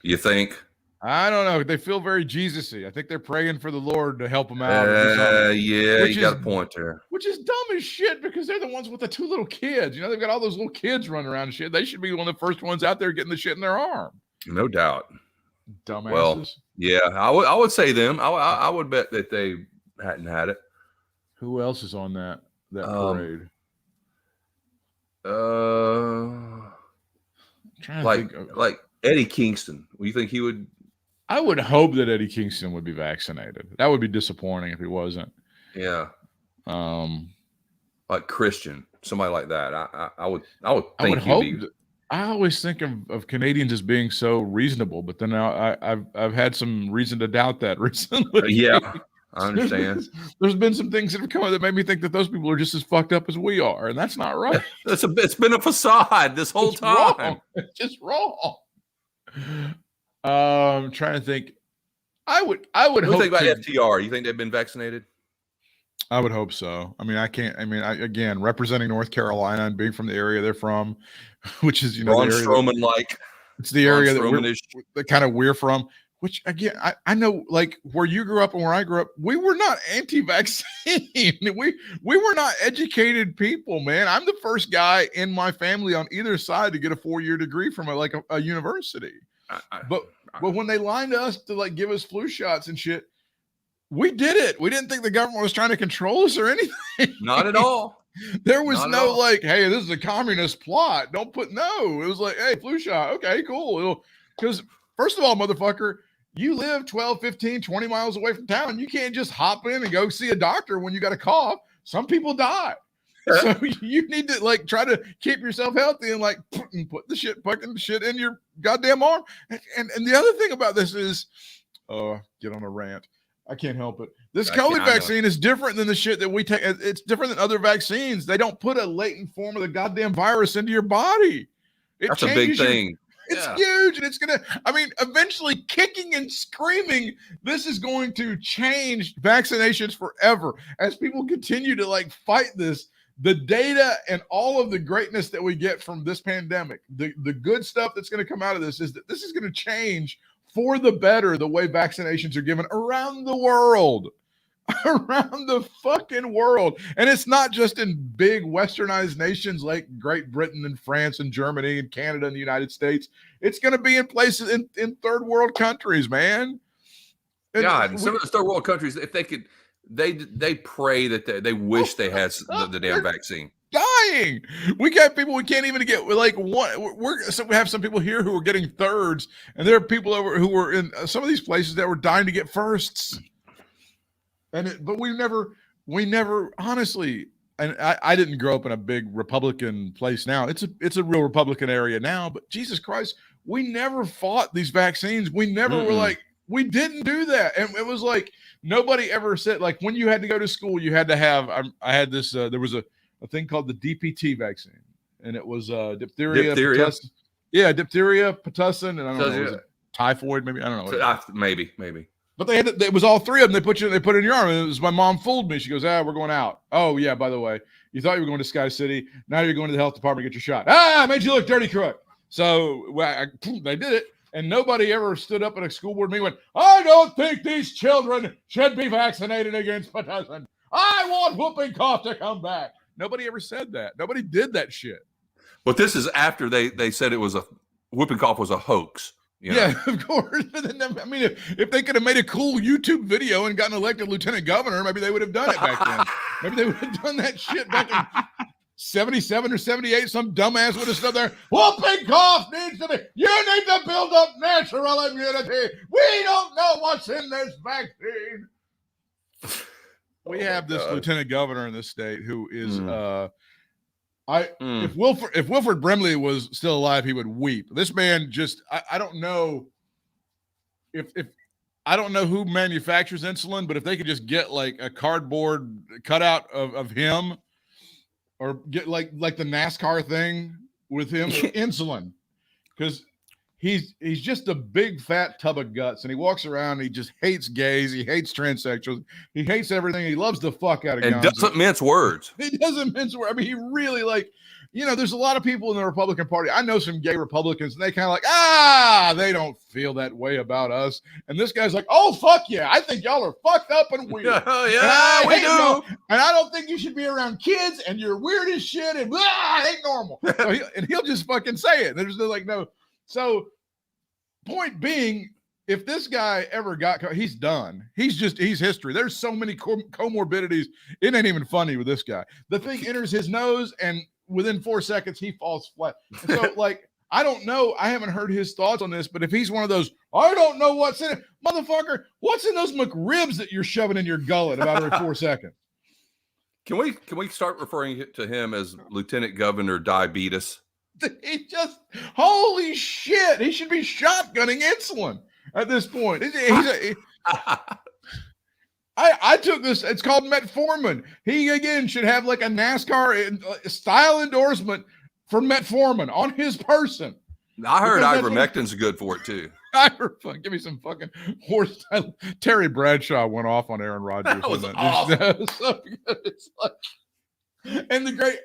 You think? I don't know. They feel very Jesus-y. I think they're praying for the Lord to help them out. Yeah, you got a point there. Which is dumb as shit because they're the ones with the two little kids. They've got all those little kids running around and shit. They should be one of the first ones out there getting the shit in their arm. No doubt. Dumbasses. Well, yeah, I would say them. I would bet that they hadn't had it. Who else is on that parade? Like Eddie Kingston. You think he would? I would hope that Eddie Kingston would be vaccinated. That would be disappointing if he wasn't. Yeah. Like Christian, somebody like that. I would think he'd be. I always think of Canadians as being so reasonable, but then I've had some reason to doubt that recently. Yeah, I understand. There's been some things that have come up that made me think that those people are just as fucked up as we are, and that's not right. It's been a facade this whole time. Wrong. It's just wrong. I'm trying to think. I would hope. What do you think about FTR? You think they've been vaccinated? I would hope so. Again, representing North Carolina and being from the area they're from, which is Braun Strowman like. It's the area that kind of we're from. Which again, I know, like where you grew up and where I grew up, we were not anti-vaccine. we were not educated people, man. I'm the first guy in my family on either side to get a 4-year degree from a university. But when they lined us to like give us flu shots and shit, we did it. We didn't think the government was trying to control us or anything. Not at all. There was no like, hey, this is a communist plot. It was like, hey, flu shot. Okay, cool. Because first of all, motherfucker, you live 12, 15, 20 miles away from town. You can't just hop in and go see a doctor when you got a cough. Some people die. So you need to like try to keep yourself healthy and like put the shit in your goddamn arm. And the other thing about this is, get on a rant. I can't help it. This COVID vaccine is different than the shit that we take. It's different than other vaccines. They don't put a latent form of the goddamn virus into your body. That's a big thing. It's huge, and it's gonna. Eventually, kicking and screaming, this is going to change vaccinations forever as people continue to like fight this. The data and all of the greatness that we get from this pandemic, the good stuff that's going to come out of this is that this is going to change for the better the way vaccinations are given around the world. Around the fucking world. And it's not just in big westernized nations like Great Britain and France and Germany and Canada and the United States. It's going to be in places in third world countries, man. And some of those third world countries, if they could, they pray that they wish they had the damn vaccine. Dying. We got people we can't even get like one. We have some people here who are getting thirds, and there are people who were in some of these places that were dying to get firsts. But we never honestly, and I didn't grow up in a big Republican place. Now it's a real Republican area now, but Jesus Christ, we never fought these vaccines. We never were like, we didn't do that. And it was like, nobody ever said, like when you had to go to school, you had to have, I had this, there was a thing called the DPT vaccine, and it was diphtheria. Pertussin, diphtheria, pertussin, and I don't know, was it typhoid, maybe? I don't know. Maybe. But they had it was all three of them. They put it in your arm. And it was my mom fooled me. She goes, we're going out. Oh yeah, by the way, You thought you were going to Sky City. Now you're going to the health department to get your shot. I made you look dirty, crook. So they did it. And nobody ever stood up at a school board meeting and went, I don't think these children should be vaccinated against Pitocin. I want whooping cough to come back. Nobody ever said that. Nobody did that shit. But this is after they said it was whooping cough was a hoax. You know? Yeah, of course. I mean, if they could have made a cool YouTube video and gotten elected lieutenant governor, maybe they would have done it back then. Maybe they would have done that shit back in 77 or 78. Some dumbass would have stood there. Whooping cough needs to be. You need to build up natural immunity. We don't know what's in this vaccine. We have this lieutenant governor in this state who is if Wilford Brimley was still alive, he would weep. This man just I don't know if I don't know who manufactures insulin, but if they could just get like a cardboard cutout of him, or get like the NASCAR thing with him insulin, because he's just a big fat tub of guts, and he walks around and he just hates gays, he hates transsexuals, he hates everything, he loves the fuck out of guns. And doesn't mince words. He doesn't mince words. I mean, he really there's a lot of people in the Republican Party. I know some gay Republicans, and they kind of like, they don't feel that way about us. And this guy's like, oh, fuck yeah, I think y'all are fucked up and weird. Yeah, we do. Y'all, and I don't think you should be around kids, and you're weird as shit, and it ain't normal. So he'll just fucking say it. There's no. So point being, if this guy ever got, he's done. He's history. There's so many comorbidities. It ain't even funny with this guy. The thing enters his nose, and within 4 seconds, he falls flat. And so, I don't know. I haven't heard his thoughts on this, but if he's one of those, I don't know what's in it. Motherfucker, what's in those McRibs that you're shoving in your gullet about every 4 seconds? Can we start referring to him as Lieutenant Governor Diabetes? He just, holy shit, he should be shotgunning insulin at this point. I took this, it's called metformin. He, again, should have like a NASCAR style endorsement for metformin on his person. I heard ivermectin's good for it, too. Give me some fucking horse. Terry Bradshaw went off on Aaron Rodgers. That was awesome. So good. It's like, and the great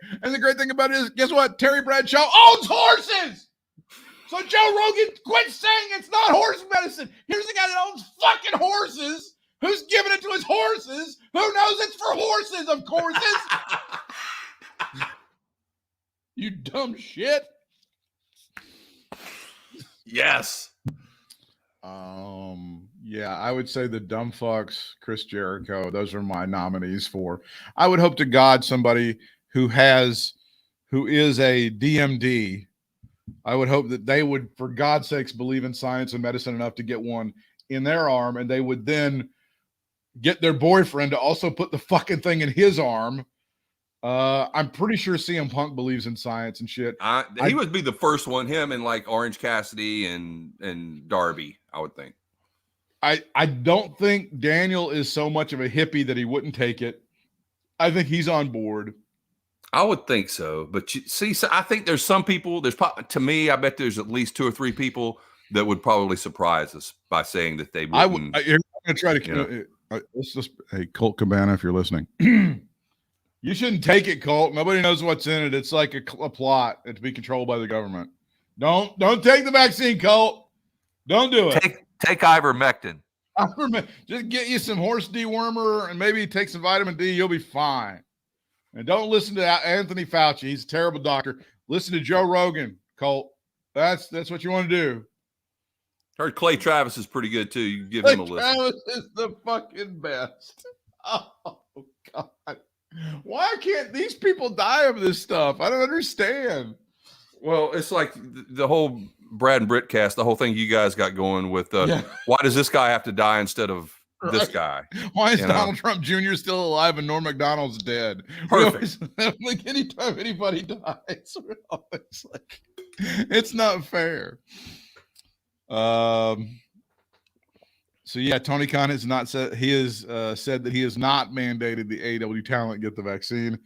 thing about it is, guess what? Terry Bradshaw owns horses. So Joe Rogan, quit saying it's not horse medicine. Here's the guy that owns fucking horses, who's giving it to his horses, who knows it's for horses, of course. You dumb shit. Yes. Yeah, I would say the dumb fucks, Chris Jericho. Those are my nominees for. I would hope to God somebody who is a DMD. I would hope that they would, for God's sakes, believe in science and medicine enough to get one in their arm, and they would then get their boyfriend to also put the fucking thing in his arm. I'm pretty sure CM Punk believes in science and shit. He would be the first one. Him and like Orange Cassidy and Darby, I would think. I don't think Daniel is so much of a hippie that he wouldn't take it. I think he's on board. I would think so, but I think there's some people. To me, I bet there's at least 2 or 3 people that would probably surprise us by saying that they wouldn't. I'm gonna try to. Let's just, hey, Colt Cabana, if you're listening. You shouldn't take it, Colt. Nobody knows what's in it. It's like a plot to be controlled by the government. Don't take the vaccine, Colt. Don't do it. Take ivermectin. Just get you some horse dewormer and maybe take some vitamin D. You'll be fine. And don't listen to Anthony Fauci. He's a terrible doctor. Listen to Joe Rogan, Colt. That's what you want to do. Heard Clay Travis is pretty good too. You give him a listen. Travis is the fucking best. Oh God. Why can't these people die of this stuff? I don't understand. Well, it's like the whole Brad and Britt cast, the whole thing you guys got going with. Why does this guy have to die instead of this guy? Why is Donald Trump Jr. still alive and Norm Macdonald's dead? Perfect. Like anytime anybody dies, it's not fair. So yeah, Tony Khan has not said said that he has not mandated the AEW talent get the vaccine.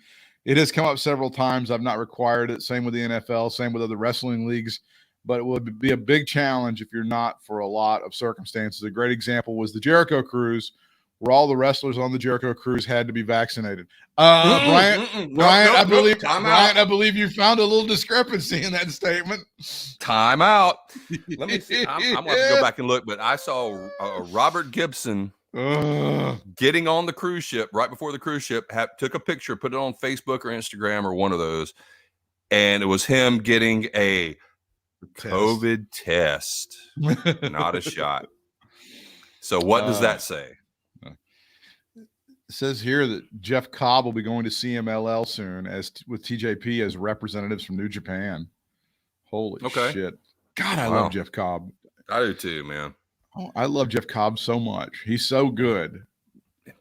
It has come up several times. I've not required it. Same with the NFL. Same with other wrestling leagues. But it would be a big challenge if you're not for a lot of circumstances. A great example was the Jericho Cruise, where all the wrestlers on the Jericho cruise had to be vaccinated. Bryant, I believe you found a little discrepancy in that statement. Time out. Let me see. I'm going to have to go back and look, but I saw Robert Gibson getting on the cruise ship right before the cruise ship, took a picture, put it on Facebook or Instagram or one of those, and it was him getting a COVID test, not a shot. So what does that say? It says here that Jeff Cobb will be going to CMLL soon with TJP as representatives from New Japan. Holy shit. God, I love Jeff Cobb. I do too, man. Oh, I love Jeff Cobb so much. He's so good.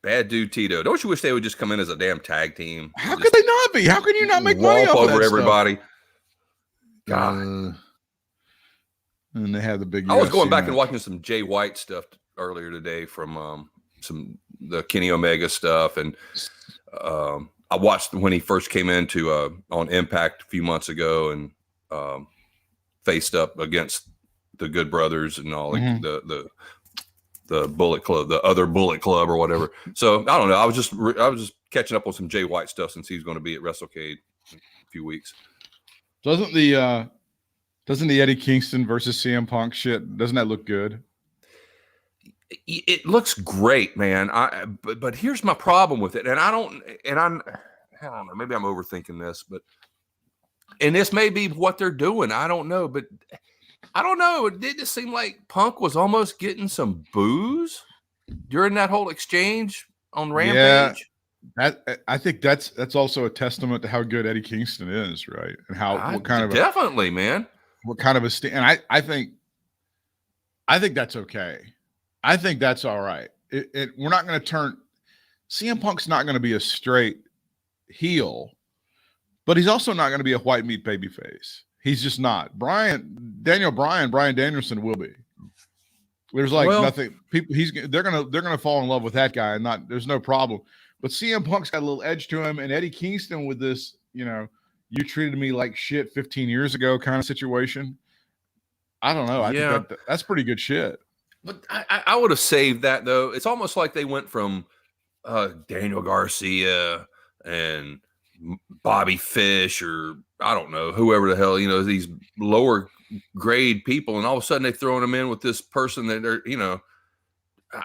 Bad dude Tito. Don't you wish they would just come in as a damn tag team? How could they not be? How can you not make money off over that everybody? Stuff? God. And they have the big. I was going back and watching some Jay White stuff earlier today from the Kenny Omega stuff, and I watched when he first came into on Impact a few months ago and faced up against the Good Brothers and all the Bullet Club, the other Bullet Club or whatever. So I don't know. I was just catching up on some Jay White stuff since he's going to be at WrestleCade in a few weeks. Doesn't the Eddie Kingston versus CM Punk shit, doesn't that look good? It looks great, man. But here's my problem with it, I don't know. Maybe I'm overthinking this, and this may be what they're doing. I don't know, but I don't know. It did just seem like Punk was almost getting some booze during that whole exchange on Rampage. Yeah, I think that's also a testament to how good Eddie Kingston is, right? And what kind of a and I think that's okay. I think that's all right. We're not going to turn CM Punk's not going to be a straight heel, but he's also not going to be a white meat babyface. He's just not. Brian Danielson will be. There's nothing. People, they're gonna fall in love with that guy, and there's no problem. But CM Punk's got a little edge to him, and Eddie Kingston with this, you treated me like shit 15 years ago kind of situation. I don't know. I think that's pretty good shit. But I would have saved that though. It's almost like they went from Daniel Garcia and Bobby Fish or I don't know, whoever the hell, these lower grade people, and all of a sudden they throwing them in with this person that they're,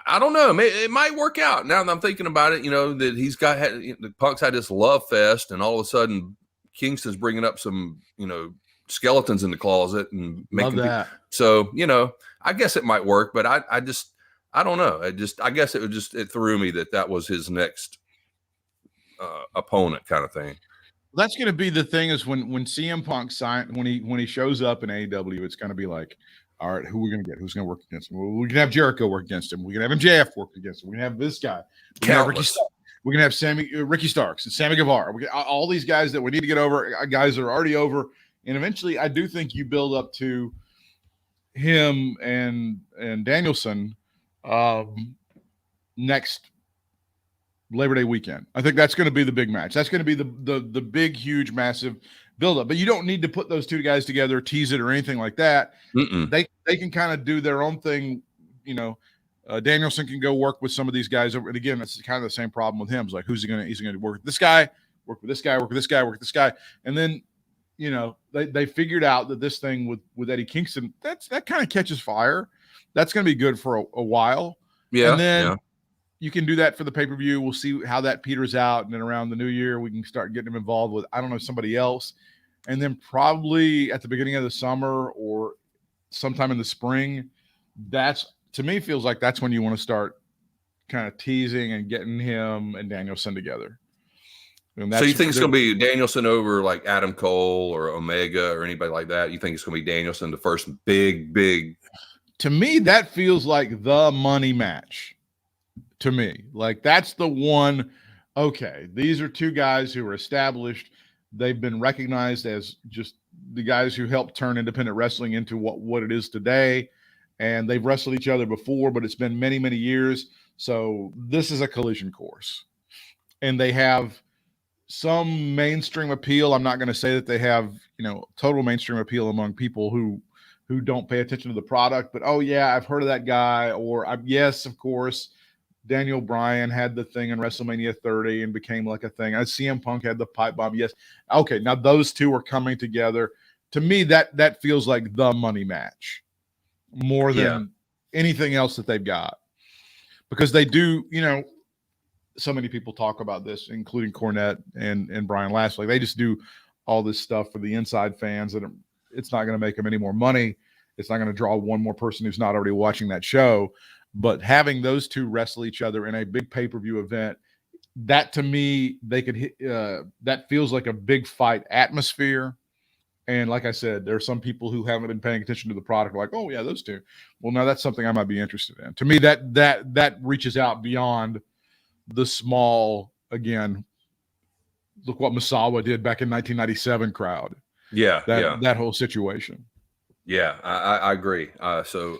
I don't know. It might work out. Now that I'm thinking about it, that the Punk's had this love fest, and all of a sudden Kingston's bringing up some, skeletons in the closet and making that. So, I guess it might work, but I don't know. I guess it threw me that was his next opponent kind of thing. That's going to be the thing is when CM Punk when he shows up in AEW, it's going to be like, all right, who are we going to get? Who's going to work against him? Well, we can have Jericho work against him. We can have MJF work against him. We can have this guy. We can have Ricky Starks and Sammy Guevara. We can, all these guys that we need to get over, guys that are already over. And eventually, I do think you build up to him and Danielson next Labor Day weekend. I think that's going to be the big match. That's going to be the big, huge, massive buildup. But you don't need to put those two guys together, tease it, or anything like that. They can kind of do their own thing. Danielson can go work with some of these guys over. And again, it's kind of the same problem with him. It's like, he's going to work with this guy, work with this guy, work with this guy, work with this guy, and then they figured out that this thing with Eddie Kingston that kind of catches fire. That's going to be good for a while. Yeah, and then. Yeah. You can do that for the pay-per-view. We'll see how that peters out. And then around the new year, we can start getting him involved with, I don't know, somebody else. And then probably at the beginning of the summer or sometime in the spring, to me, feels like that's when you want to start kind of teasing and getting him and Danielson together. And so you think it's going to be Danielson over like Adam Cole or Omega or anybody like that? You think it's going to be Danielson, the first big? To me, that feels like the money match. To me, like that's the one. Okay, these are two guys who are established. They've been recognized as just the guys who helped turn independent wrestling into what it is today. And they've wrestled each other before, but it's been many, many years. So this is a collision course. And they have some mainstream appeal. I'm not going to say that they have, total mainstream appeal among people who don't pay attention to the product. But, oh, yeah, I've heard of that guy. Or, yes, of course. Daniel Bryan had the thing in WrestleMania 30 and became like a thing. CM Punk had the pipe bomb. Yes. Okay. Now those two are coming together. To me, that feels like the money match more than anything else that they've got, because they do, so many people talk about this, including Cornette and Brian Lashley. They just do all this stuff for the inside fans, and it's not going to make them any more money. It's not going to draw one more person who's not already watching that show. But having those two wrestle each other in a big pay-per-view event, that to me, they could hit, that feels like a big fight atmosphere. And like I said, there are some people who haven't been paying attention to the product, like, oh yeah, those two. Well, now that's something I might be interested in. To me, that reaches out beyond the small, again, look what Misawa did back in 1997 crowd. Yeah. That whole situation. Yeah, I agree. So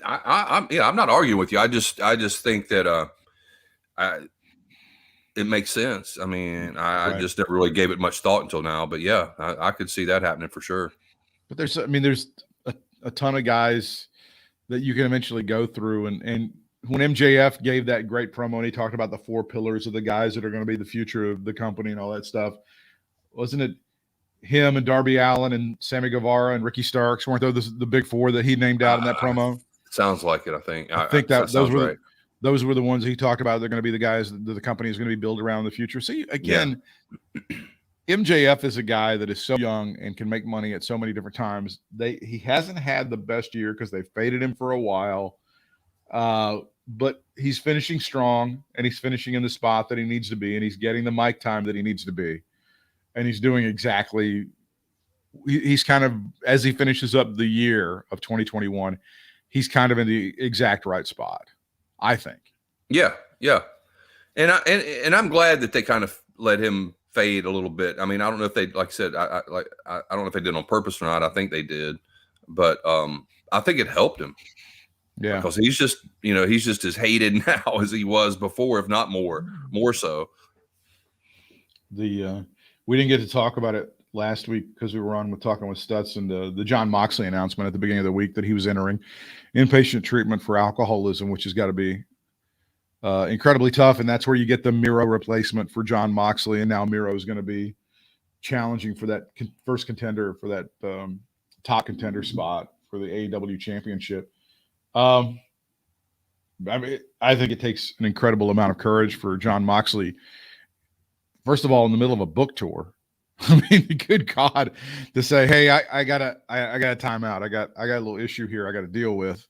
I'm not arguing with you. I just think that it makes sense. I mean, I just never really gave it much thought until now. But yeah, I could see that happening for sure. But there's a ton of guys that you can eventually go through. And when MJF gave that great promo and he talked about the 4 pillars of the guys that are going to be the future of the company and all that stuff, wasn't it him and Darby Allin and Sammy Guevara and Ricky Starks? Weren't those the big 4 that he named out in that promo? Sounds like it. I think that those were right. Those were the ones he talked about. They're going to be the guys that the company is going to be built around in the future. See, again, MJF is a guy that is so young and can make money at so many different times. He hasn't had the best year because they faded him for a while. But he's finishing strong, and he's finishing in the spot that he needs to be, and he's getting the mic time that he needs to be. And he's doing exactly, he's kind of, as he finishes up the year of 2021, he's kind of in the exact right spot, I think. Yeah. And I'm glad that they kind of let him fade a little bit. I mean, I don't know if they, like I said, I don't know if they did it on purpose or not. I think they did, but I think it helped him. Yeah, because he's just as hated now as he was before, if not more so. We didn't get to talk about it last week because we were on talking with Stutz, and the John Moxley announcement at the beginning of the week that he was entering inpatient treatment for alcoholism, which has got to be incredibly tough. And that's where you get the Miro replacement for John Moxley. And now Miro is going to be challenging for that first contender, for that top contender spot for the AEW championship. I mean, I think it takes an incredible amount of courage for John Moxley. First of all, in the middle of a book tour, I mean, good God, to say, "Hey, I got a timeout. I got a little issue here. I got to deal with."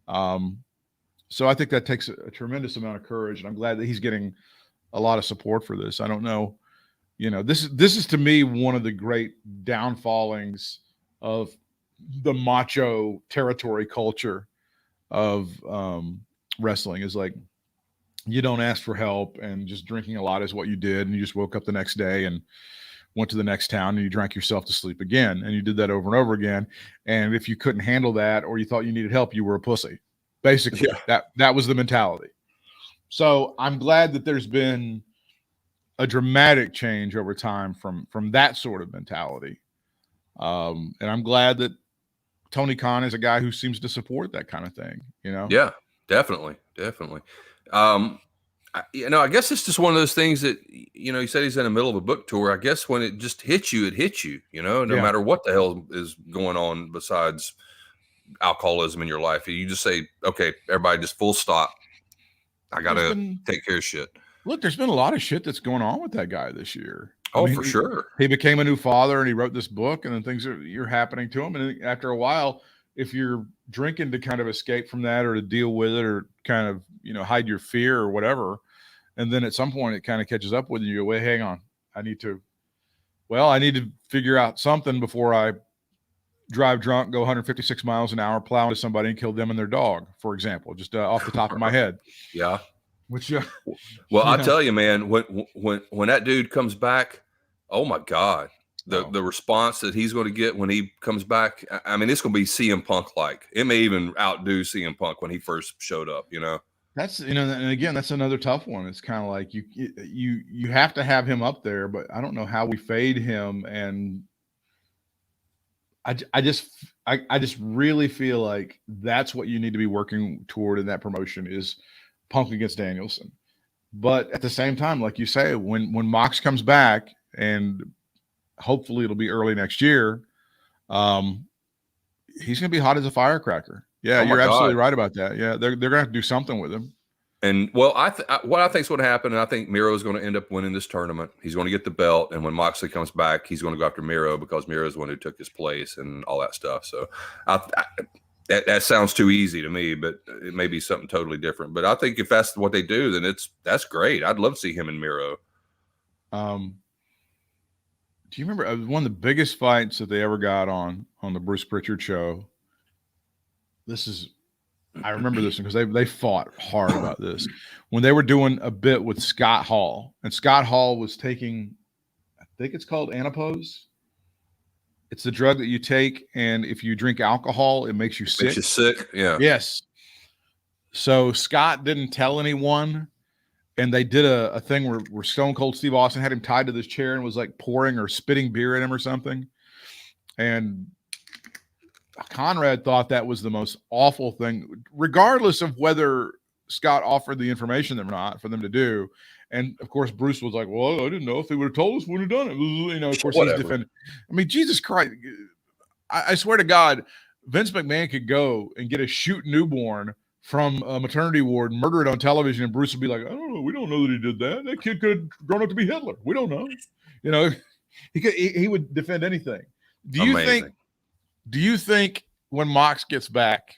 So I think that takes a tremendous amount of courage, and I'm glad that he's getting a lot of support for this. I don't know, this is to me one of the great downfallings of the macho territory culture of wrestling, is like, you don't ask for help, and just drinking a lot is what you did, and you just woke up the next day and went to the next town and you drank yourself to sleep again, and you did that over and over again. And if you couldn't handle that, or you thought you needed help, you were a pussy. Basically, that was the mentality. So I'm glad that there's been a dramatic change over time from that sort of mentality, and I'm glad that Tony Khan is a guy who seems to support that kind of thing, Yeah, definitely. I guess it's just one of those things that, he said he's in the middle of a book tour. I guess when it just hits you, it hits you, no matter what the hell is going on besides alcoholism in your life. You just say, okay, everybody just full stop. I got to take care of shit. Look, there's been a lot of shit that's going on with that guy this year. Oh, for sure. He became a new father, and he wrote this book, and then things are happening to him. And after a while, if you're drinking to kind of escape from that, or to deal with it, or kind of, hide your fear or whatever, and then at some point it kind of catches up with you, you go, wait, hang on. I need to figure out something before I drive drunk, go 156 miles an hour, plow into somebody and kill them and their dog, for example, just off the top of my head. Yeah. Which, well, I'll tell you, man, when that dude comes back, oh my God, the response that he's going to get when he comes back, I mean, it's going to be CM Punk like. It may even outdo CM Punk when he first showed up, That's, and again, that's another tough one. It's kind of like you have to have him up there, but I don't know how we fade him. And I just really feel like that's what you need to be working toward in that promotion, is Punk against Danielson. But at the same time, like you say, when Mox comes back, and hopefully it'll be early next year, he's going to be hot as a firecracker. Yeah, you're absolutely right about that. Yeah, they're going to have to do something with him. And well, what I think is going to happen, and I think Miro is going to end up winning this tournament. He's going to get the belt, and when Moxley comes back, he's going to go after Miro because Miro is the one who took his place and all that stuff. So that sounds too easy to me, but it may be something totally different. But I think if that's what they do, then that's great. I'd love to see him and Miro. Do you remember one of the biggest fights that they ever got on the Bruce Pritchard show? I remember this one because they fought hard about this when they were doing a bit with Scott Hall, and Scott Hall was taking, I think it's called Anapose. It's the drug that you take, and if you drink alcohol, it makes you sick. Makes you sick, yeah. Yes. So Scott didn't tell anyone, and they did a thing where Stone Cold Steve Austin had him tied to this chair and was like pouring or spitting beer at him or something. And Conrad thought that was the most awful thing, regardless of whether Scott offered the information or not for them to do. And of course, Bruce was like, well, I didn't know. If they would have told us, we would have done it. You know, of course, he's defending. I mean, Jesus Christ. I swear to God, Vince McMahon could go and get a shoot newborn from a maternity ward, murder it on television, and Bruce would be like, I don't know. We don't know that he did that. That kid could have grown up to be Hitler. We don't know. You know, he would defend anything. Do you think when Mox gets back,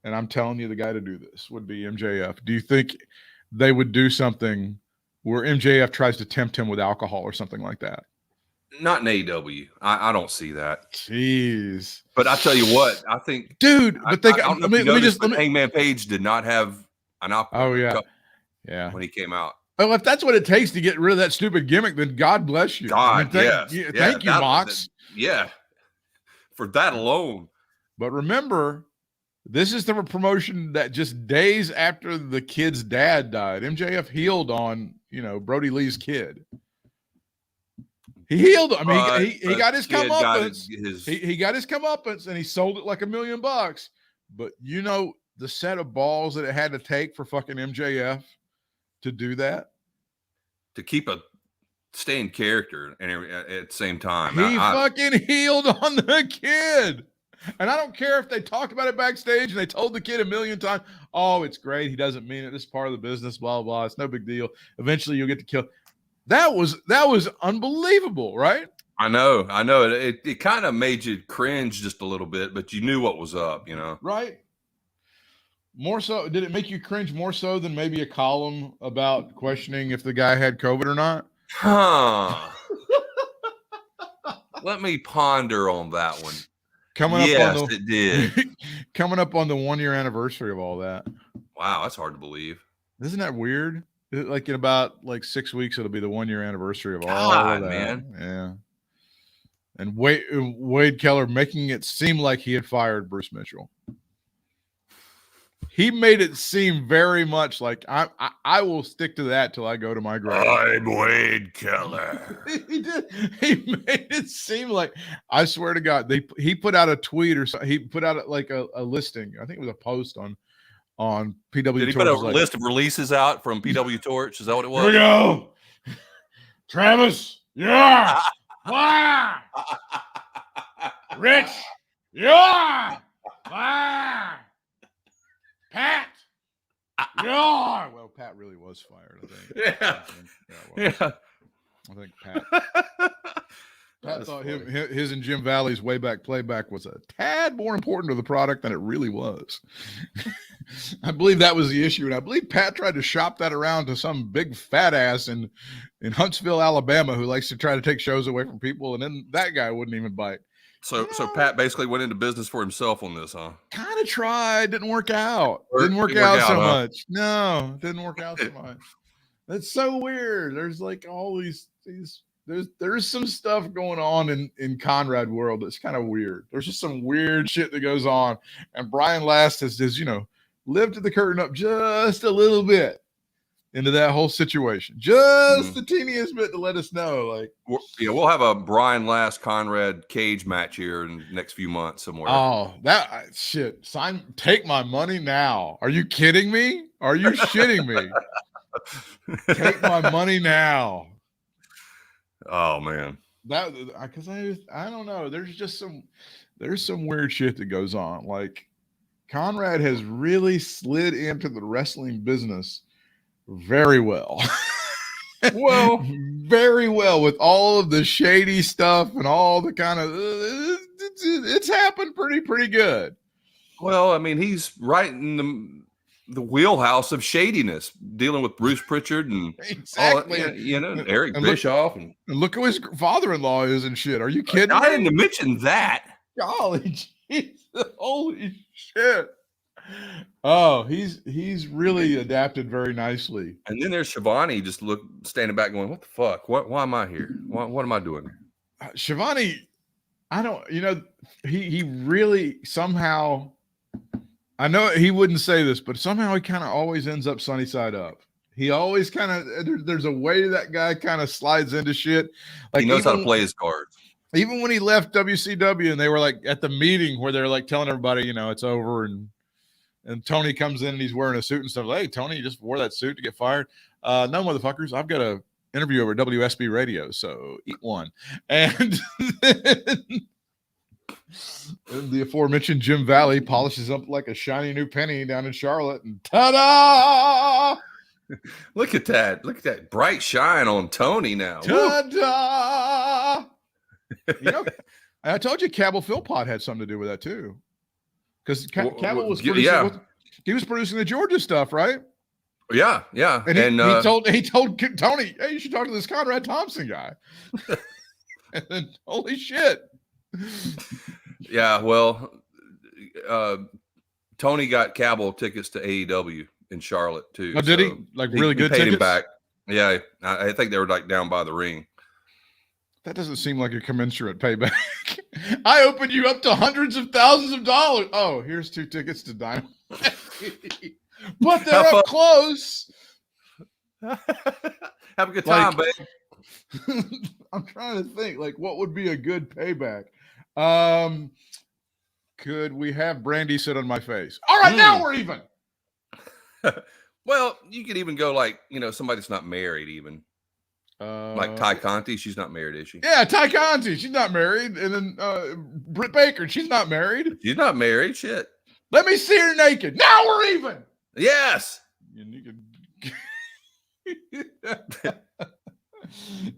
and I'm telling you the guy to do this would be MJF, do you think they would do something where MJF tries to tempt him with alcohol or something like that? Not in AEW. I don't see that. Jeez. But I tell you what, I think, dude. But let me Hangman Page did not have an alcohol. Oh yeah. When he came out. Oh, if that's what it takes to get rid of that stupid gimmick, then God bless you. God, thank you, Mox. For that alone. But remember, this is the promotion that just days after the kid's dad died, MJF healed on, Brody Lee's kid. He healed him. I mean, he got his comeuppance. He got his comeuppance, and he sold it like $1 million. But the set of balls that it had to take for fucking MJF to do that, to keep a stay in character and at the same time, he fucking healed on the kid. And I don't care if they talked about it backstage and they told the kid 1 million times, oh, it's great. He doesn't mean it. This is part of the business, blah, blah. It's no big deal. Eventually you'll get to kill. That was unbelievable, right? I know. It kind of made you cringe just a little bit, but you knew what was up, Right. More so, did it make you cringe more so than maybe a column about questioning if the guy had COVID or not? Let me ponder on that one. It did. Coming up on the 1-year anniversary of all that. Wow, that's hard to believe. Isn't that weird? Like in about 6 weeks, it'll be the 1-year anniversary of all of that. Man. Yeah. And Wade Keller making it seem like he had fired Bruce Mitchell. He made it seem very much like I will stick to that till I go to my grave. I'm Wade Keller. He did. He made it seem like, I swear to God, he put out a tweet or something. He put out a listing. I think it was a post on PW. Did he put a list of releases out from PW Torch? Is that what it was? Here we go. Travis, yeah. Wow. Rich, yeah. Wow. Pat! Yeah! Well, Pat really was fired, I think. I think Pat thought his and Jim Valley's way back playback was a tad more important to the product than it really was. I believe that was the issue, and I believe Pat tried to shop that around to some big fat ass in Huntsville, Alabama, who likes to try to take shows away from people, and then that guy wouldn't even bite. So Pat basically went into business for himself on this, huh? Kind of tried. Didn't work out. Didn't work out so much. No, didn't work out so much. That's so weird. There's all these there's some stuff going on in Conrad world that's kind of weird. There's just some weird shit that goes on. And Brian Last has lifted the curtain up just a little bit. into that whole situation. Just the teeniest bit to let us know. Like, we'll have a Brian Last Conrad cage match here in the next few months somewhere. Oh, that shit. Take my money now. Are you kidding me? Are you shitting me? Take my money now. Oh man. That because I don't know. There's some weird shit that goes on. Like, Conrad has really slid into the wrestling business very well. Well, very well with all of the shady stuff and all the kind of it's happened pretty good. Well, I mean, he's right in the wheelhouse of shadiness, dealing with Bruce Pritchard and exactly, Eric Bischoff, and look who his father-in-law is and shit. Are you kidding? I didn't mention that. Golly, Jesus, holy shit! Oh, he's really adapted very nicely. And then there's Shivani just standing back, going, "What the fuck? Why am I here? What am I doing here?" Shivani, I don't. He really somehow. I know he wouldn't say this, but somehow he kind of always ends up sunny side up. He always kind of there's a way that guy kind of slides into shit. Like, he knows how to play his cards. Even when he left WCW and they were like at the meeting where they're like telling everybody, it's over, and Tony comes in and he's wearing a suit and stuff. Like, hey, Tony, you just wore that suit to get fired. No, motherfuckers, I've got a interview over WSB radio, so eat one. And the aforementioned Jim Valley polishes up like a shiny new penny down in Charlotte, and ta-da! Look at that bright shine on Tony now. Ta-da! I told you Cabell Philpott had something to do with that too, because Cabell was producing. He was producing the Georgia stuff, right? Yeah. And he told Tony, "Hey, you should talk to this Conrad Thompson guy." And then, holy shit. Yeah, well, Tony got Cabell tickets to AEW in Charlotte too. Oh, did he? Like, really good paid tickets? Him back. Yeah, I think they were like down by the ring. That doesn't seem like a commensurate payback. I opened you up to hundreds of thousands of dollars. Oh, here's 2 tickets to Dynamite. But they're up close. Have a good time, babe. I'm trying to think, like, what would be a good payback? Could we have Brandy sit on my face? All right, now we're even. Well, you could even go like, somebody that's not married even. Like Ty Conti, she's not married, is she? Yeah, Ty Conti, she's not married. And then Britt Baker, she's not married. She's not married, shit. Let me see her naked. Now we're even. Yes.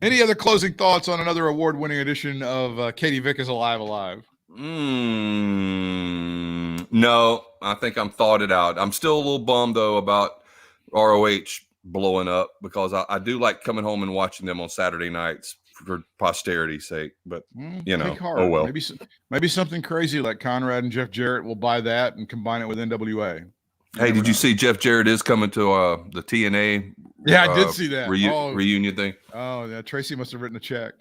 Any other closing thoughts on another award-winning edition of Katie Vick is Alive? No, I think I'm thought it out. I'm still a little bummed though about ROH blowing up, because I do like coming home and watching them on Saturday nights for posterity's sake. But oh well. Maybe something crazy like Conrad and Jeff Jarrett will buy that and combine it with NWA. Hey, did you see Jeff Jarrett is coming to the TNA? Yeah, I did see that reunion thing. Oh, yeah, Tracy must have written a check.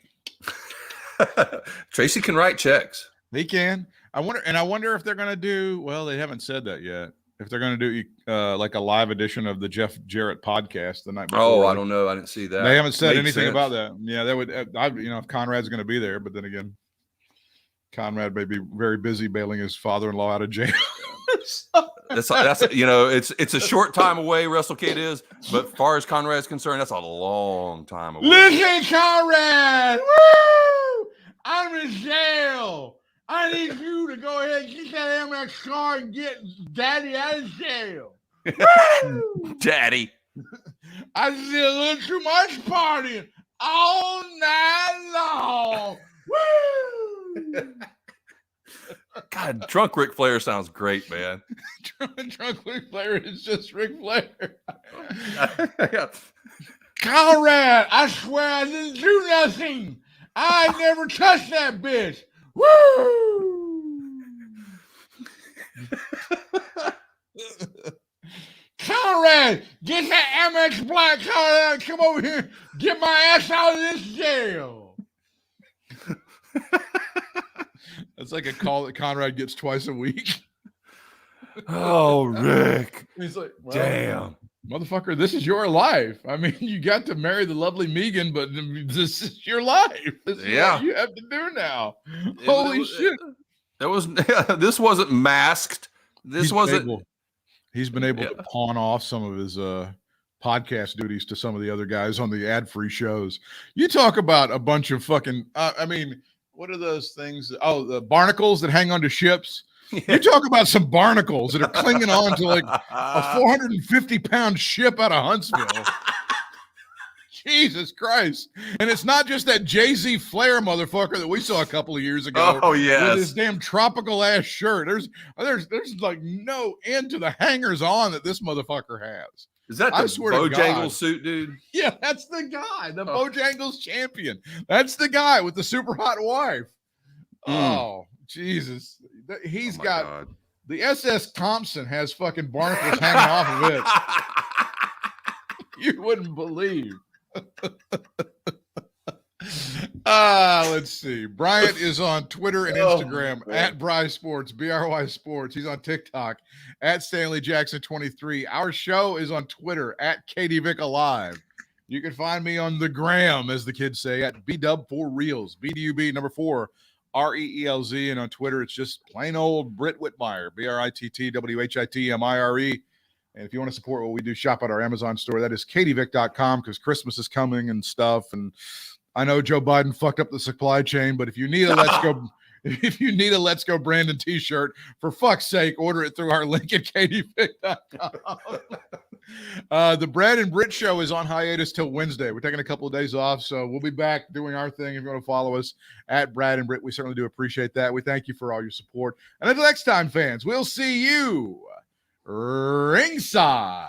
Tracy can write checks. He can. I wonder if they're going to do. Well, they haven't said that yet. If they're going to do like a live edition of the Jeff Jarrett podcast the night before. Oh, I don't know. I didn't see that. They haven't said anything about that. Yeah, that would. If Conrad's going to be there, but then again, Conrad may be very busy bailing his father-in-law out of jail. That's it's a short time away. WrestleKid is, but as far as Conrad's concerned, that's a long time away. Listen, Conrad, woo! I'm in jail. I need you to go ahead and get that MX car and get Daddy out of jail. Daddy. I did a little too much partying all night long. Woo! God, drunk Ric Flair sounds great, man. Drunk Ric Flair is just Ric Flair. Conrad, I swear I didn't do nothing. I never touched that bitch. Woo! Conrad, get that MX Black car out. Come over here. Get my ass out of this jail. That's like a call that Conrad gets twice a week. Oh, Rick. He's like, well, damn. Motherfucker, this is your life. I mean, you got to marry the lovely Megan, but this is your life. This is what you have to do now. Holy shit. This wasn't masked. He's been able to pawn off some of his podcast duties to some of the other guys on the ad-free shows. You talk about a bunch of fucking, I mean, what are those things? Oh, the barnacles that hang onto ships. You talk about some barnacles that are clinging on to like a 450-pound ship out of Huntsville. Jesus Christ. And it's not just that Jay-Z Flair motherfucker that we saw a couple of years ago. Oh, yes. With his damn tropical ass shirt. There's like no end to the hangers on that this motherfucker has. Is that the Bojangles suit, dude? Yeah, that's the guy. The Bojangles champion. That's the guy with the super hot wife. Oh, Jesus. He's got God. The SS Thompson has fucking barnacles hanging off of it. You wouldn't believe. Let's see. Bryant is on Twitter and Instagram at Bry Sports, BRY Sports. He's on TikTok at Stanley Jackson 23. Our show is on Twitter at Katie Vick Alive. You can find me on the gram, as the kids say, at BW4Reels, BDUB number 4. REELZ, and on Twitter it's just plain old Britt Whitmire, BRITTWHITMIRE. And if you want to support what we do, shop at our Amazon store. That is katievick.com, because Christmas is coming and stuff. And I know Joe Biden fucked up the supply chain, but if you need a Let's Go Brandon t-shirt, for fuck's sake, order it through our link at katievick.com. The Brad and Britt show is on hiatus till Wednesday. We're taking a couple of days off, so we'll be back doing our thing. If you want to follow us at Brad and Britt, we certainly do appreciate that. We thank you for all your support. And until next time, fans, we'll see you ringside.